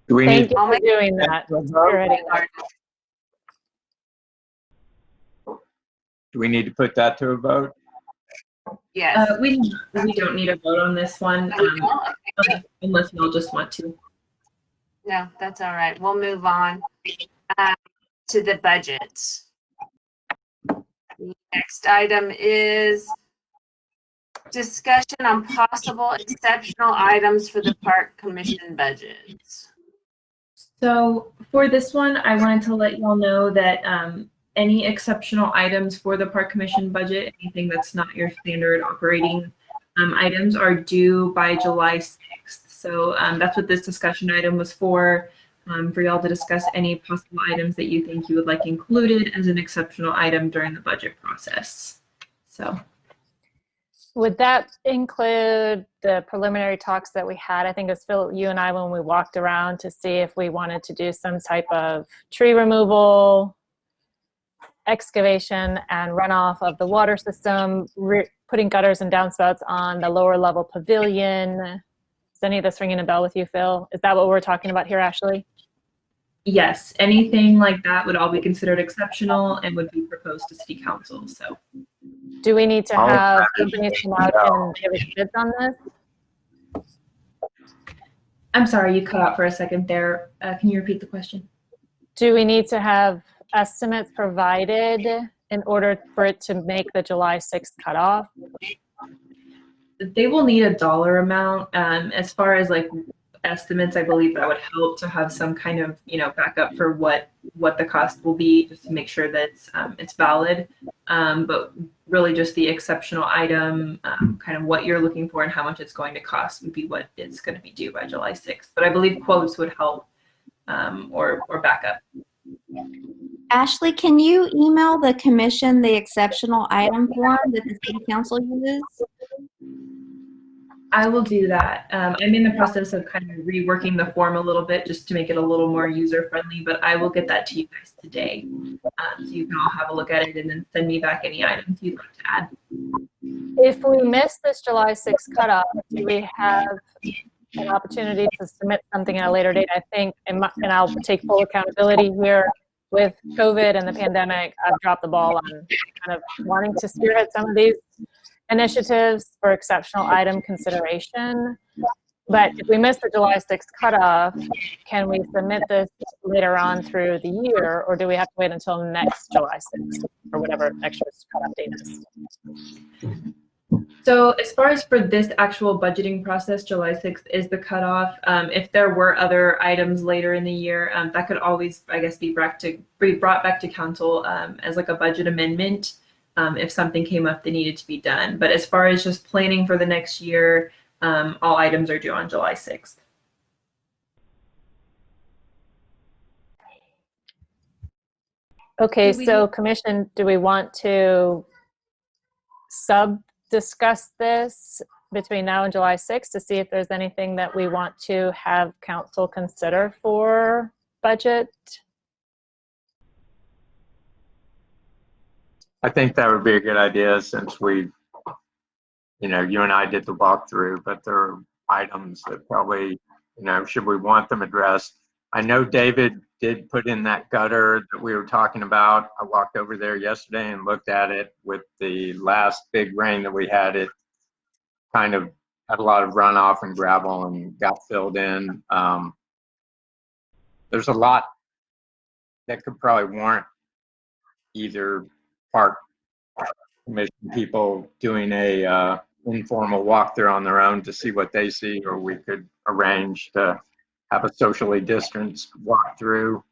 Do we Thank need you for doing that. Do we need to put that to a vote? Yes. We don't need a vote on this one, unless you all just want to. No, that's all right. We'll move on to the budget. The next item is discussion on possible exceptional items for the park commission budget. So for this one, I wanted to let you all know that any exceptional items for the park commission budget, anything that's not your standard operating items, are due by July 6th. So that's what this discussion item was for y'all to discuss any possible items that you think you would like included as an exceptional item during the budget process. So. Would that include the preliminary talks that we had? I think it was Phil, you and I, when we walked around to see if we wanted to do some type of tree removal, excavation, and runoff of the water system, putting gutters and downspouts on the lower level pavilion. Is any of this ringing a bell with you, Phil? Is that what we're talking about here, Ashley? Yes, anything like that would all be considered exceptional and would be proposed to City Council. So, do we need to have companies come out and give us bids on this? I'm sorry, you cut out for a second there. Can you repeat the question? Do we need to have estimates provided in order for it to make the July 6th cutoff? They will need a dollar amount. As far as like estimates, I believe that would help to have some kind of, backup for what the cost will be, just to make sure that it's valid. But really just the exceptional item, kind of what you're looking for and how much it's going to cost would be what it's going to be due by July 6th. But I believe quotes would help, or backup. Ashley, can you email the commission the exceptional item form that the city council uses? I will do that. I'm in the process of kind of reworking the form a little bit just to make it a little more user friendly, but I will get that to you guys today. So you can all have a look at it and then send me back any items you'd like to add. If we miss this July 6th cutoff, do we have an opportunity to submit something at a later date? I think, and I'll take full accountability here, with COVID and the pandemic, I've dropped the ball on kind of wanting to spearhead some of these initiatives for exceptional item consideration. But if we miss the July 6th cutoff, can we submit this later on through the year, or do we have to wait until next July 6th or whatever next year's cutoff date is? So as far as for this actual budgeting process, July 6th is the cutoff. If there were other items later in the year, that could always, I guess, be brought back to council as like a budget amendment if something came up that needed to be done. But as far as just planning for the next year, all items are due on July 6th. Okay, so commission, do we want to discuss this between now and July 6th to see if there's anything that we want to have council consider for budget? I think that would be a good idea since you and I did the walkthrough, but there are items that probably, should we want them addressed? I know David did put in that gutter that we were talking about. I walked over there yesterday and looked at it. With the last big rain that we had, it kind of had a lot of runoff and gravel and got filled in. There's a lot that could probably warrant either park commission people doing a informal walkthrough on their own to see what they see, or we could arrange to have a socially distanced walkthrough,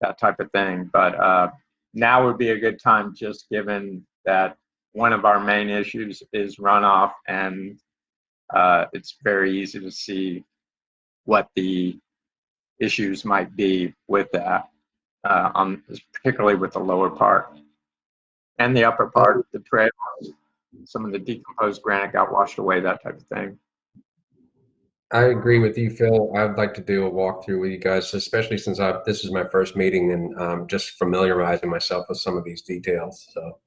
that type of thing. But now would be a good time, just given that one of our main issues is runoff, and it's very easy to see what the issues might be with that, particularly with the lower part and the upper part of the trail. Some of the decomposed granite got washed away, that type of thing. I agree with you, Phil. I'd like to do a walkthrough with you guys, especially since this is my first meeting and just familiarizing myself with some of these details. So,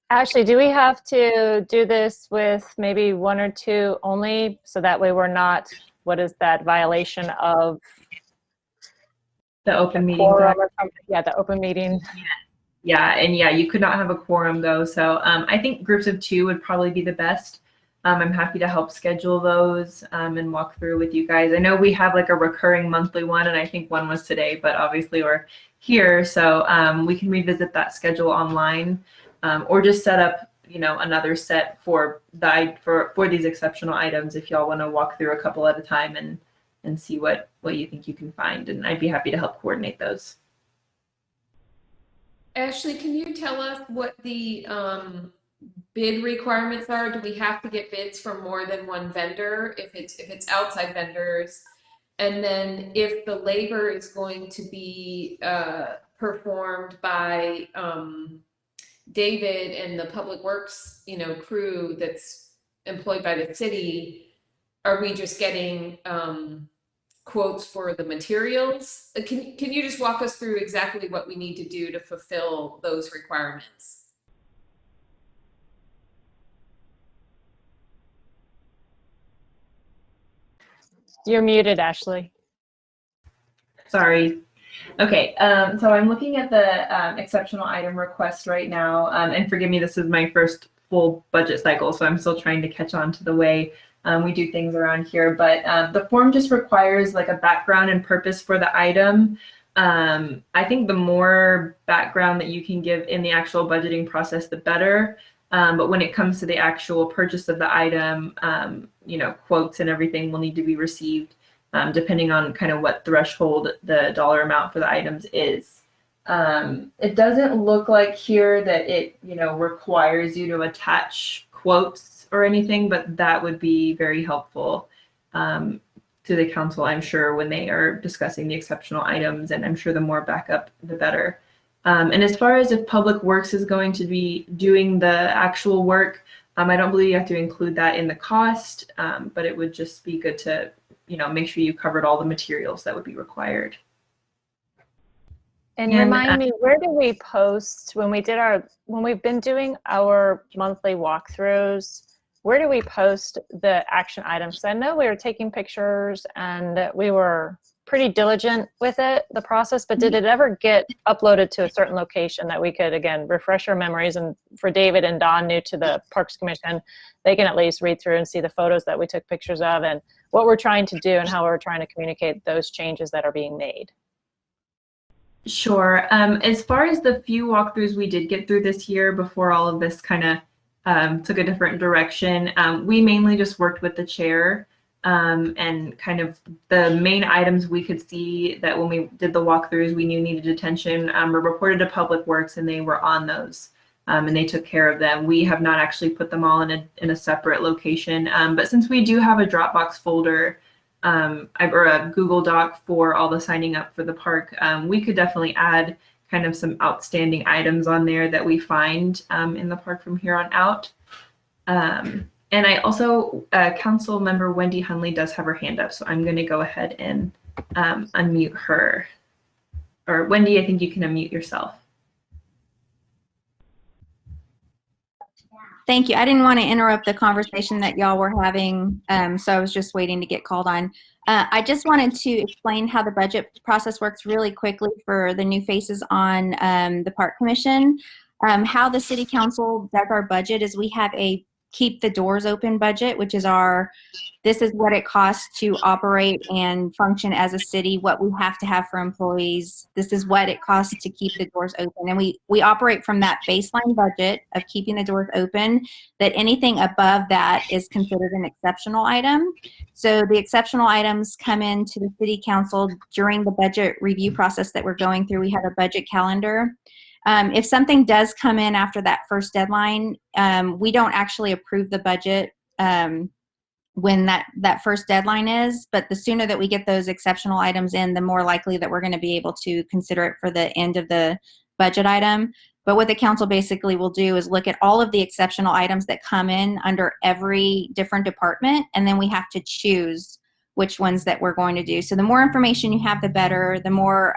Ashley, do we have to do this with maybe one or two only, so that way we're not, what is that, violation of the open meeting quorum or something? Yeah, the open meeting. Yeah, and yeah, you could not have a quorum though. So I think groups of 2 would probably be the best. I'm happy to help schedule those and walk through with you guys. I know we have like a recurring monthly one, and I think one was today, but obviously we're here, so we can revisit that schedule online, or just set up, another set for these exceptional items if y'all want to walk through a couple at a time and see what you think you can find, and I'd be happy to help coordinate those. Ashley, can you tell us what the bid requirements are? Do we have to get bids from more than one vendor if it's outside vendors? And then if the labor is going to be performed by David and the Public Works, crew that's employed by the city, are we just getting quotes for the materials? Can you just walk us through exactly what we need to do to fulfill those requirements? You're muted, Ashley. Sorry. Okay, so I'm looking at the exceptional item request right now, and forgive me, this is my first full budget cycle, so I'm still trying to catch on to the way we do things around here. But the form just requires like a background and purpose for the item. I think the more background that you can give in the actual budgeting process, the better. But when it comes to the actual purchase of the item, quotes and everything will need to be received, depending on kind of what threshold the dollar amount for the items is. It doesn't look like here that it, requires you to attach quotes or anything, but that would be very helpful to the council, I'm sure, when they are discussing the exceptional items, and I'm sure the more backup, the better. And as far as if Public Works is going to be doing the actual work, I don't believe you have to include that in the cost, but it would just be good to, make sure you covered all the materials that would be required. And remind me, where do we post when we've been doing our monthly walkthroughs? where do we post the action items? 'Cause I know we were taking pictures and we were pretty diligent with it, the process, but did it ever get uploaded to a certain location that we could, again, refresh our memories? And for David and Don, new to the Parks Commission, they can at least read through and see the photos that we took pictures of and what we're trying to do and how we're trying to communicate those changes that are being made. Sure. As far as the few walkthroughs we did get through this year before all of this kind of took a different direction, we mainly just worked with the chair and kind of the main items we could see that when we did the walkthroughs we knew needed attention were reported to Public Works, and they were on those and they took care of them. We have not actually put them all in a separate location, but since we do have a Dropbox folder or a Google Doc for all the signing up for the park, we could definitely add kind of some outstanding items on there that we find in the park from here on out. And I also, Council Member Wendy Hunley does have her hand up, so I'm going to go ahead and unmute her. Or Wendy, I think you can unmute yourself. Thank you. I didn't want to interrupt the conversation that y'all were having, so I was just waiting to get called on. I just wanted to explain how the budget process works really quickly for the new faces on the Park Commission. How the City Council does our budget is we have a keep the doors open budget, which is this is what it costs to operate and function as a city, what we have to have for employees. This is what it costs to keep the doors open. And we operate from that baseline budget of keeping the doors open, that anything above that is considered an exceptional item. So the exceptional items come into the City Council during the budget review process that we're going through. We have a budget calendar. If something does come in after that first deadline, we don't actually approve the budget when that first deadline is, but the sooner that we get those exceptional items in, the more likely that we're going to be able to consider it for the end of the budget item. But what the council basically will do is look at all of the exceptional items that come in under every different department, and then we have to choose which ones that we're going to do. So the more information you have, the better. The more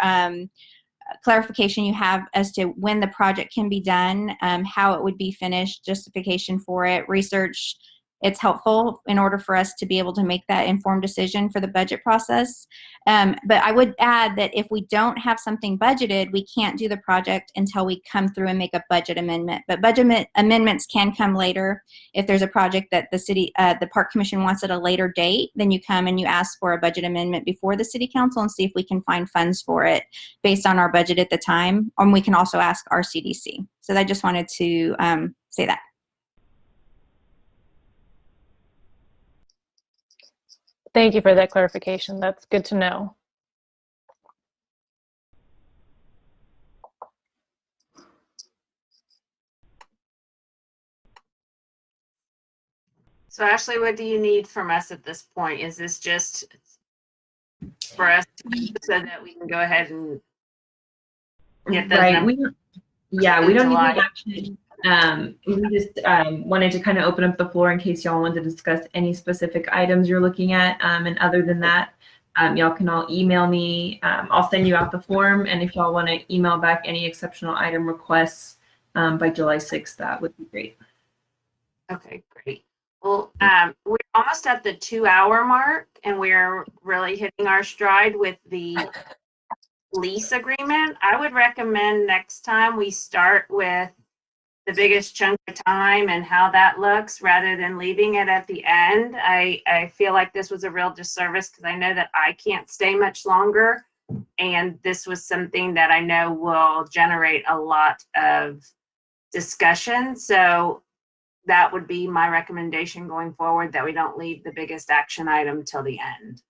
clarification you have as to when the project can be done, how it would be finished, justification for it, research. It's helpful in order for us to be able to make that informed decision for the budget process. But I would add that if we don't have something budgeted, we can't do the project until we come through and make a budget amendment. But budget amendments can come later. If there's a project that the Park Commission wants at a later date, then you come and you ask for a budget amendment before the City Council and see if we can find funds for it based on our budget at the time. Or we can also ask our CDC. So I just wanted to say that. Thank you for that clarification. That's good to know. So Ashley, what do you need from us at this point? Is this just for us so that we can go ahead and get those numbers? We don't need any action. We just wanted to kind of open up the floor in case y'all wanted to discuss any specific items you're looking at. And other than that, y'all can all email me. I'll send you out the form. And if y'all want to email back any exceptional item requests by July 6th, that would be great. Okay, great. Well, we're almost at the 2-hour mark, and we're really hitting our stride with the lease agreement. I would recommend next time we start with the biggest chunk of time and how that looks rather than leaving it at the end. I feel like this was a real disservice because I know that I can't stay much longer. And this was something that I know will generate a lot of discussion. So that would be my recommendation going forward, that we don't leave the biggest action item till the end.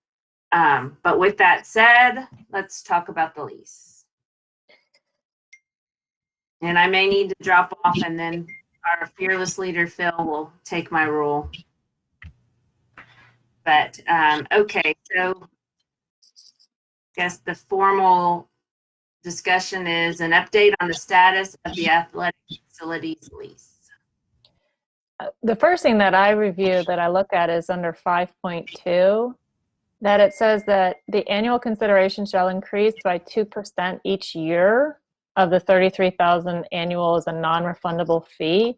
But with that said, let's talk about the lease. And I may need to drop off, and then our fearless leader, Phil, will take my role. But, okay, so I guess the formal discussion is an update on the status of the athletic facilities lease. The first thing that I review that I look at is under 5.2, that it says that the annual consideration shall increase by 2% each year of the $33,000 annual as a non-refundable fee.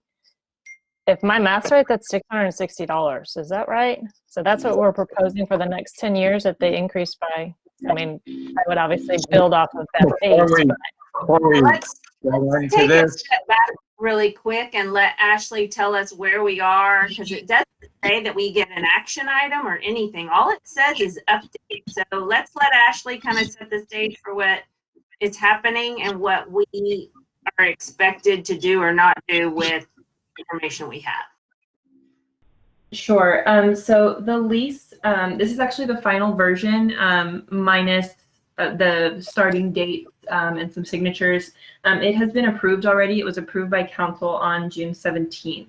if my math's right, that's $660. Is that right? So that's what we're proposing for the next 10 years that they increase by. I mean, I would obviously build off of that base. Before we Let's go into take a this, step back really quick and let Ashley tell us where we are, because it doesn't say that we get an action item or anything. All it says is update. So let's let Ashley kind of set the stage for what is happening and what we are expected to do or not do with the information we have. Sure. So the lease, this is actually the final version, minus the starting date and some signatures. It has been approved already. It was approved by council on June 17th.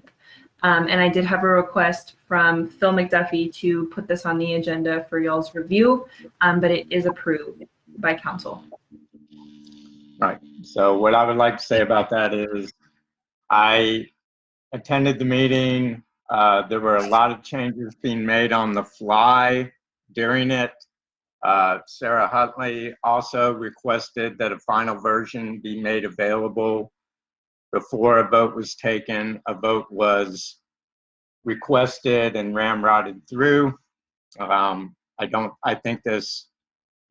And I did have a request from Phil McDuffie to put this on the agenda for y'all's review, but it is approved by council. right. So what I would like to say about that is I attended the meeting. There were a lot of changes being made on the fly during it. Sarah Huntley also requested that a final version be made available before a vote was taken. A vote was requested and ramrodded through. I think this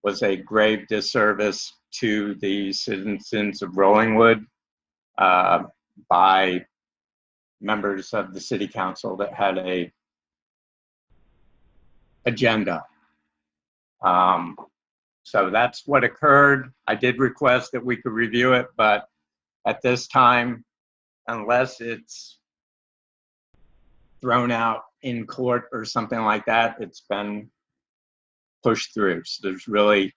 was a grave disservice to the citizens of Rollingwood by members of the city council that had a agenda. So that's what occurred. I did request that we could review it, but at this time, unless it's thrown out in court or something like that, it's been pushed through. So there's really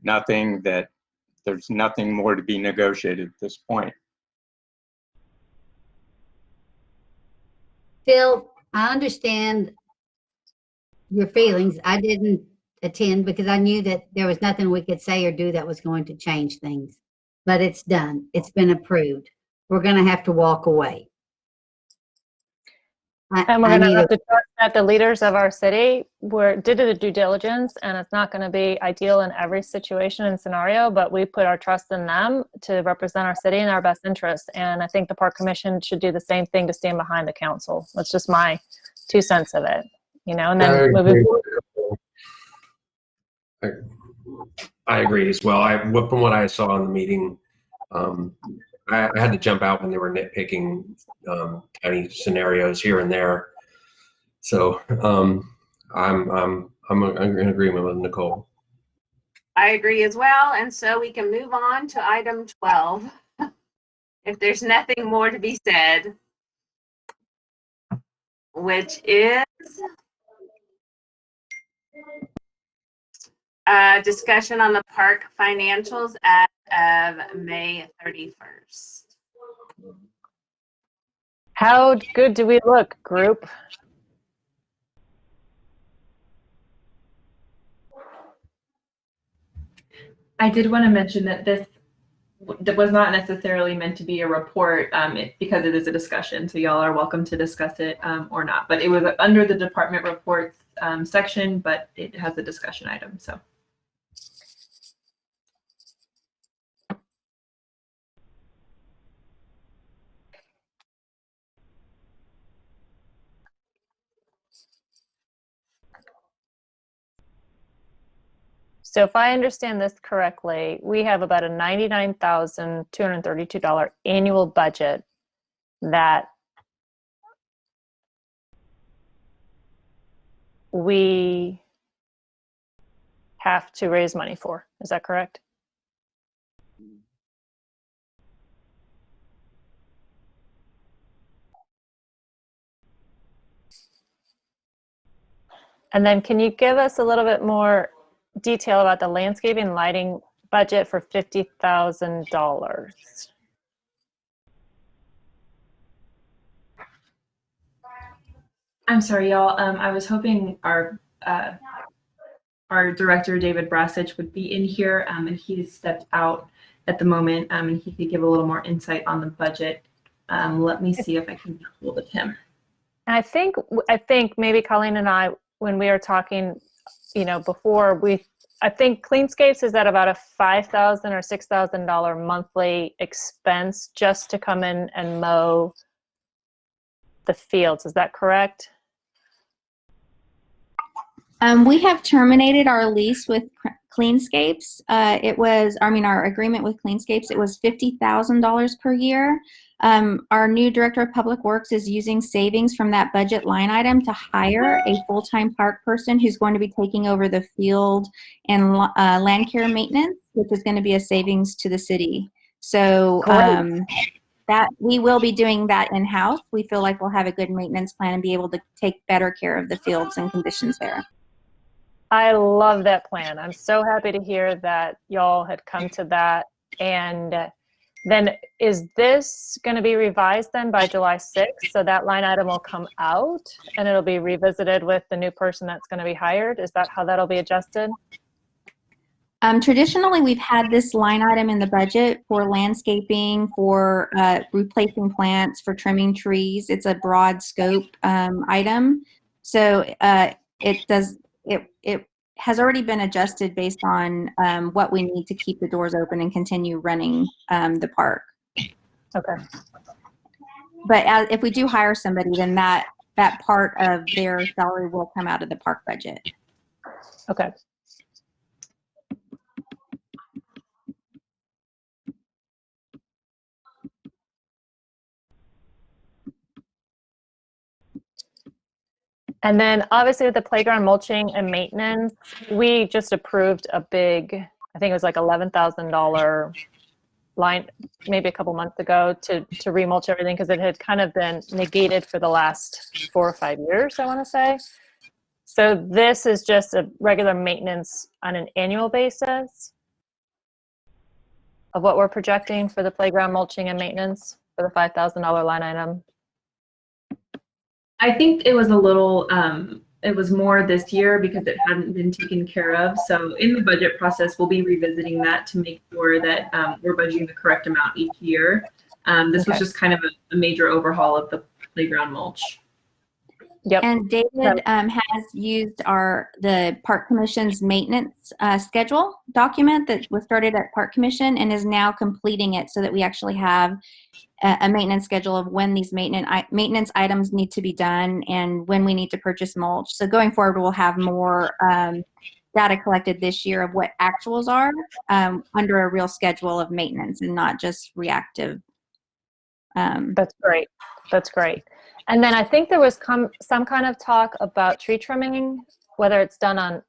nothing more to be negotiated at this point. Phil, I understand your feelings. I didn't attend because I knew that there was nothing we could say or do that was going to change things. But it's done. It's been approved. We're going to have to walk away. And we're going to have to trust that the leaders of our city did the due diligence, and it's not going to be ideal in every situation and scenario, but we put our trust in them to represent our city in our best interest. And I think the Park Commission should do the same thing to stand behind the council. That's just my 2 cents of it, and then moving forward. I agree as well. From what I saw in the meeting, I had to jump out when they were nitpicking tiny scenarios here and there. So I'm in agreement with Nicole. I agree as well. And so we can move on to item 12. If there's nothing more to be said, which is discussion on the park financials as of May 31st. How good do we look, group? I did want to mention that this was not necessarily meant to be a report because it is a discussion. So y'all are welcome to discuss it or not. But it was under the department reports section, but it has a discussion item. So. So if I understand this correctly, we have about a $99,232 annual budget that we have to raise money for. Is that correct? And then can you give us a little bit more detail about the landscaping and lighting budget for $50,000? I'm sorry, y'all. I was hoping our director, David Brasich, would be in here, and he's stepped out at the moment, and he could give a little more insight on the budget. Let me see if I can get hold of him. I think maybe Colleen and I, when we were talking, before, I think Cleanscapes is at about a $5,000 or $6,000 monthly expense just to come in and mow the fields. Is that correct? We have terminated our lease with Cleanscapes. Our agreement with Cleanscapes, it was $50,000 per year. Our new director of public works is using savings from that budget line item to hire a full-time park person who's going to be taking over the field and land care maintenance, which is going to be a savings to the city. So that we will be doing that in-house. We feel like we'll have a good maintenance plan and be able to take better care of the fields and conditions there. I love that plan. I'm so happy to hear that y'all had come to that. And then is this going to be revised then by July 6th? So that line item will come out and it'll be revisited with the new person that's going to be hired. Is that how that'll be adjusted? Traditionally, we've had this line item in the budget for landscaping, for replacing plants, for trimming trees. It's a broad scope item. So it has already been adjusted based on what we need to keep the doors open and continue running the park. Okay. But if we do hire somebody, then that part of their salary will come out of the park budget. Okay. And then obviously with the playground mulching and maintenance, we just approved a big, I think it was like $11,000 line, maybe a couple months ago to remulch everything because it had kind of been negated for the last 4 or 5 years, I want to say. So this is just a regular maintenance on an annual basis of what we're projecting for the playground mulching and maintenance for the $5,000 line item. I think it was a little, it was more this year because it hadn't been taken care of. So in the budget process, we'll be revisiting that to make sure that we're budgeting the correct amount each year. This was just kind of a major overhaul of the playground mulch. Yep. And David has used the Park Commission's maintenance schedule document that was started at Park Commission and is now completing it so that we actually have a maintenance schedule of when these maintenance items need to be done and when we need to purchase mulch. So going forward, we'll have more data collected this year of what actuals are under a real schedule of maintenance and not just reactive. That's great. That's great. And then I think there was some kind of talk about tree trimming, whether it's done on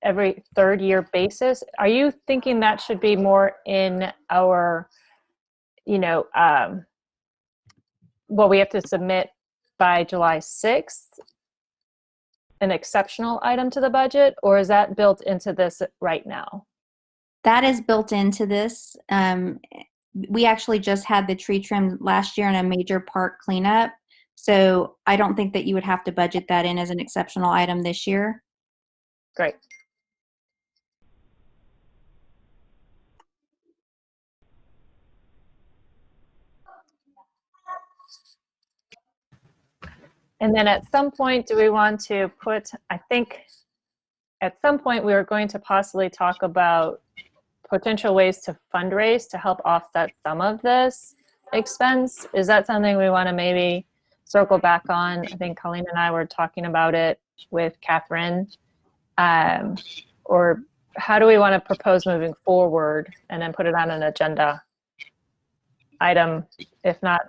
every third-year basis. Are you thinking that should be more in our, what we have to submit by July 6th, an exceptional item to the budget, or is that built into this right now? That is built into this. We actually just had the tree trim last year in a major park cleanup. So I don't think that you would have to budget that in as an exceptional item this year. Great. And then at some point, do we want to put, I think at some point we were going to possibly talk about potential ways to fundraise to help offset some of this expense. Is that something we want to maybe circle back on? I think Colleen and I were talking about it with Catherine. Or how do we want to propose moving forward and then put it on an agenda item, if not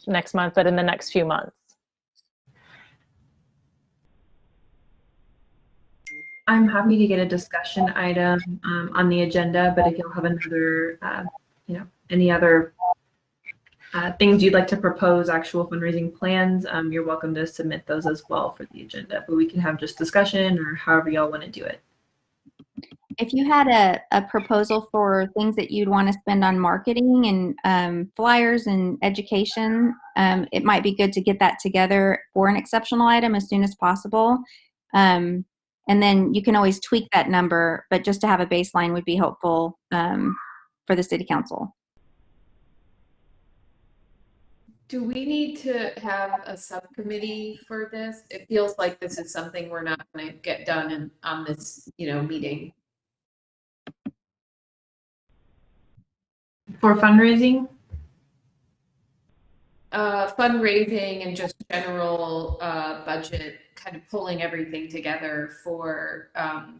next month, but in the next few months? I'm happy to get a discussion item on the agenda, but if you'll have another, any other things you'd like to propose, actual fundraising plans, you're welcome to submit those as well for the agenda, but we can have just discussion or however y'all want to do it. If you had a proposal for things that you'd want to spend on marketing and flyers and education, it might be good to get that together for an exceptional item as soon as possible. And then you can always tweak that number, but just to have a baseline would be helpful for the city council. Do we need to have a subcommittee for this? It feels like this is something we're not going to get done on this, meeting. For fundraising? fundraising and just general budget, kind of pulling everything together for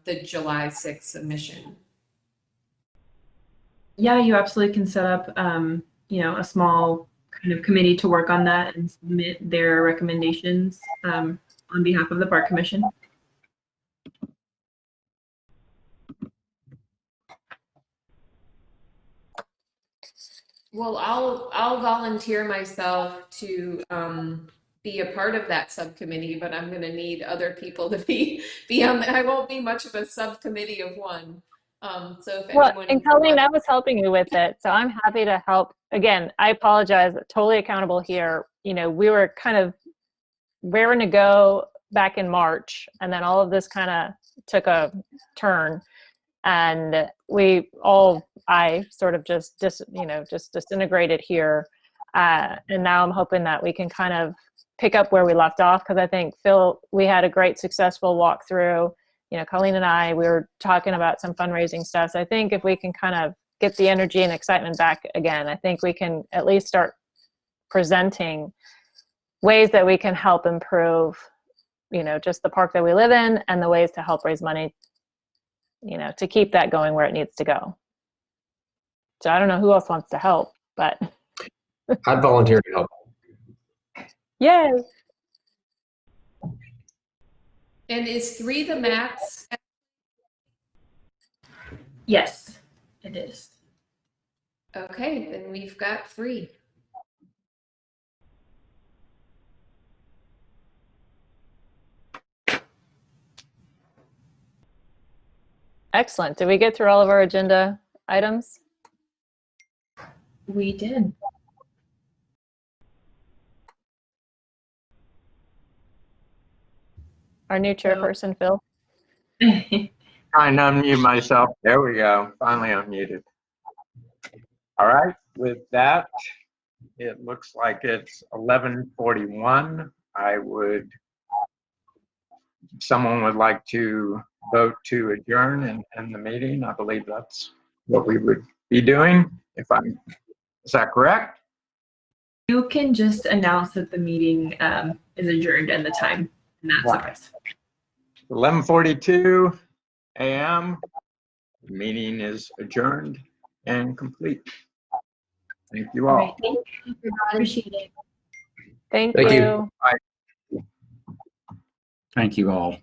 the July 6th submission. Yeah, you absolutely can set up, a small kind of committee to work on that and submit their recommendations on behalf of the Park Commission. Well, I'll volunteer myself to be a part of that subcommittee, but I'm going to need other people to be on. I won't be much of a subcommittee of one. So if Well, anyone and Colleen, I was helping you with it, so I'm happy to help. Again, I apologize, totally accountable here. You know, we were kind of raring to go back in March, and then all of this kind of took a turn, and I sort of just disintegrated here. And now I'm hoping that we can kind of pick up where we left off, because I think, Phil, we had a great successful walkthrough. You know, Colleen and we were talking about some fundraising stuff. So I think if we can kind of get the energy and excitement back again, I think we can at least start presenting ways that we can help improve, just the park that we live in, and the ways to help raise money, to keep that going where it needs to go. So I don't know who else wants to help, but. I'd volunteer to help. Yay. And is 3 the max? Yes, it is. Okay, then we've got 3. Excellent. Did we get through all of our agenda items? We did. Our new chairperson, Phil. Trying to unmute myself. There we go. Finally unmuted. All right. With that, it looks like it's 11:41. Someone would like to vote to adjourn and end the meeting. I believe that's what we would be doing. Is that correct? You can just announce that the meeting is adjourned and the time, and that suffices. 11:42 a.m. The meeting is adjourned and complete. Thank you all. All right, thank you, everybody. Appreciate it. Thank Thank you. you. Bye. Thank you all.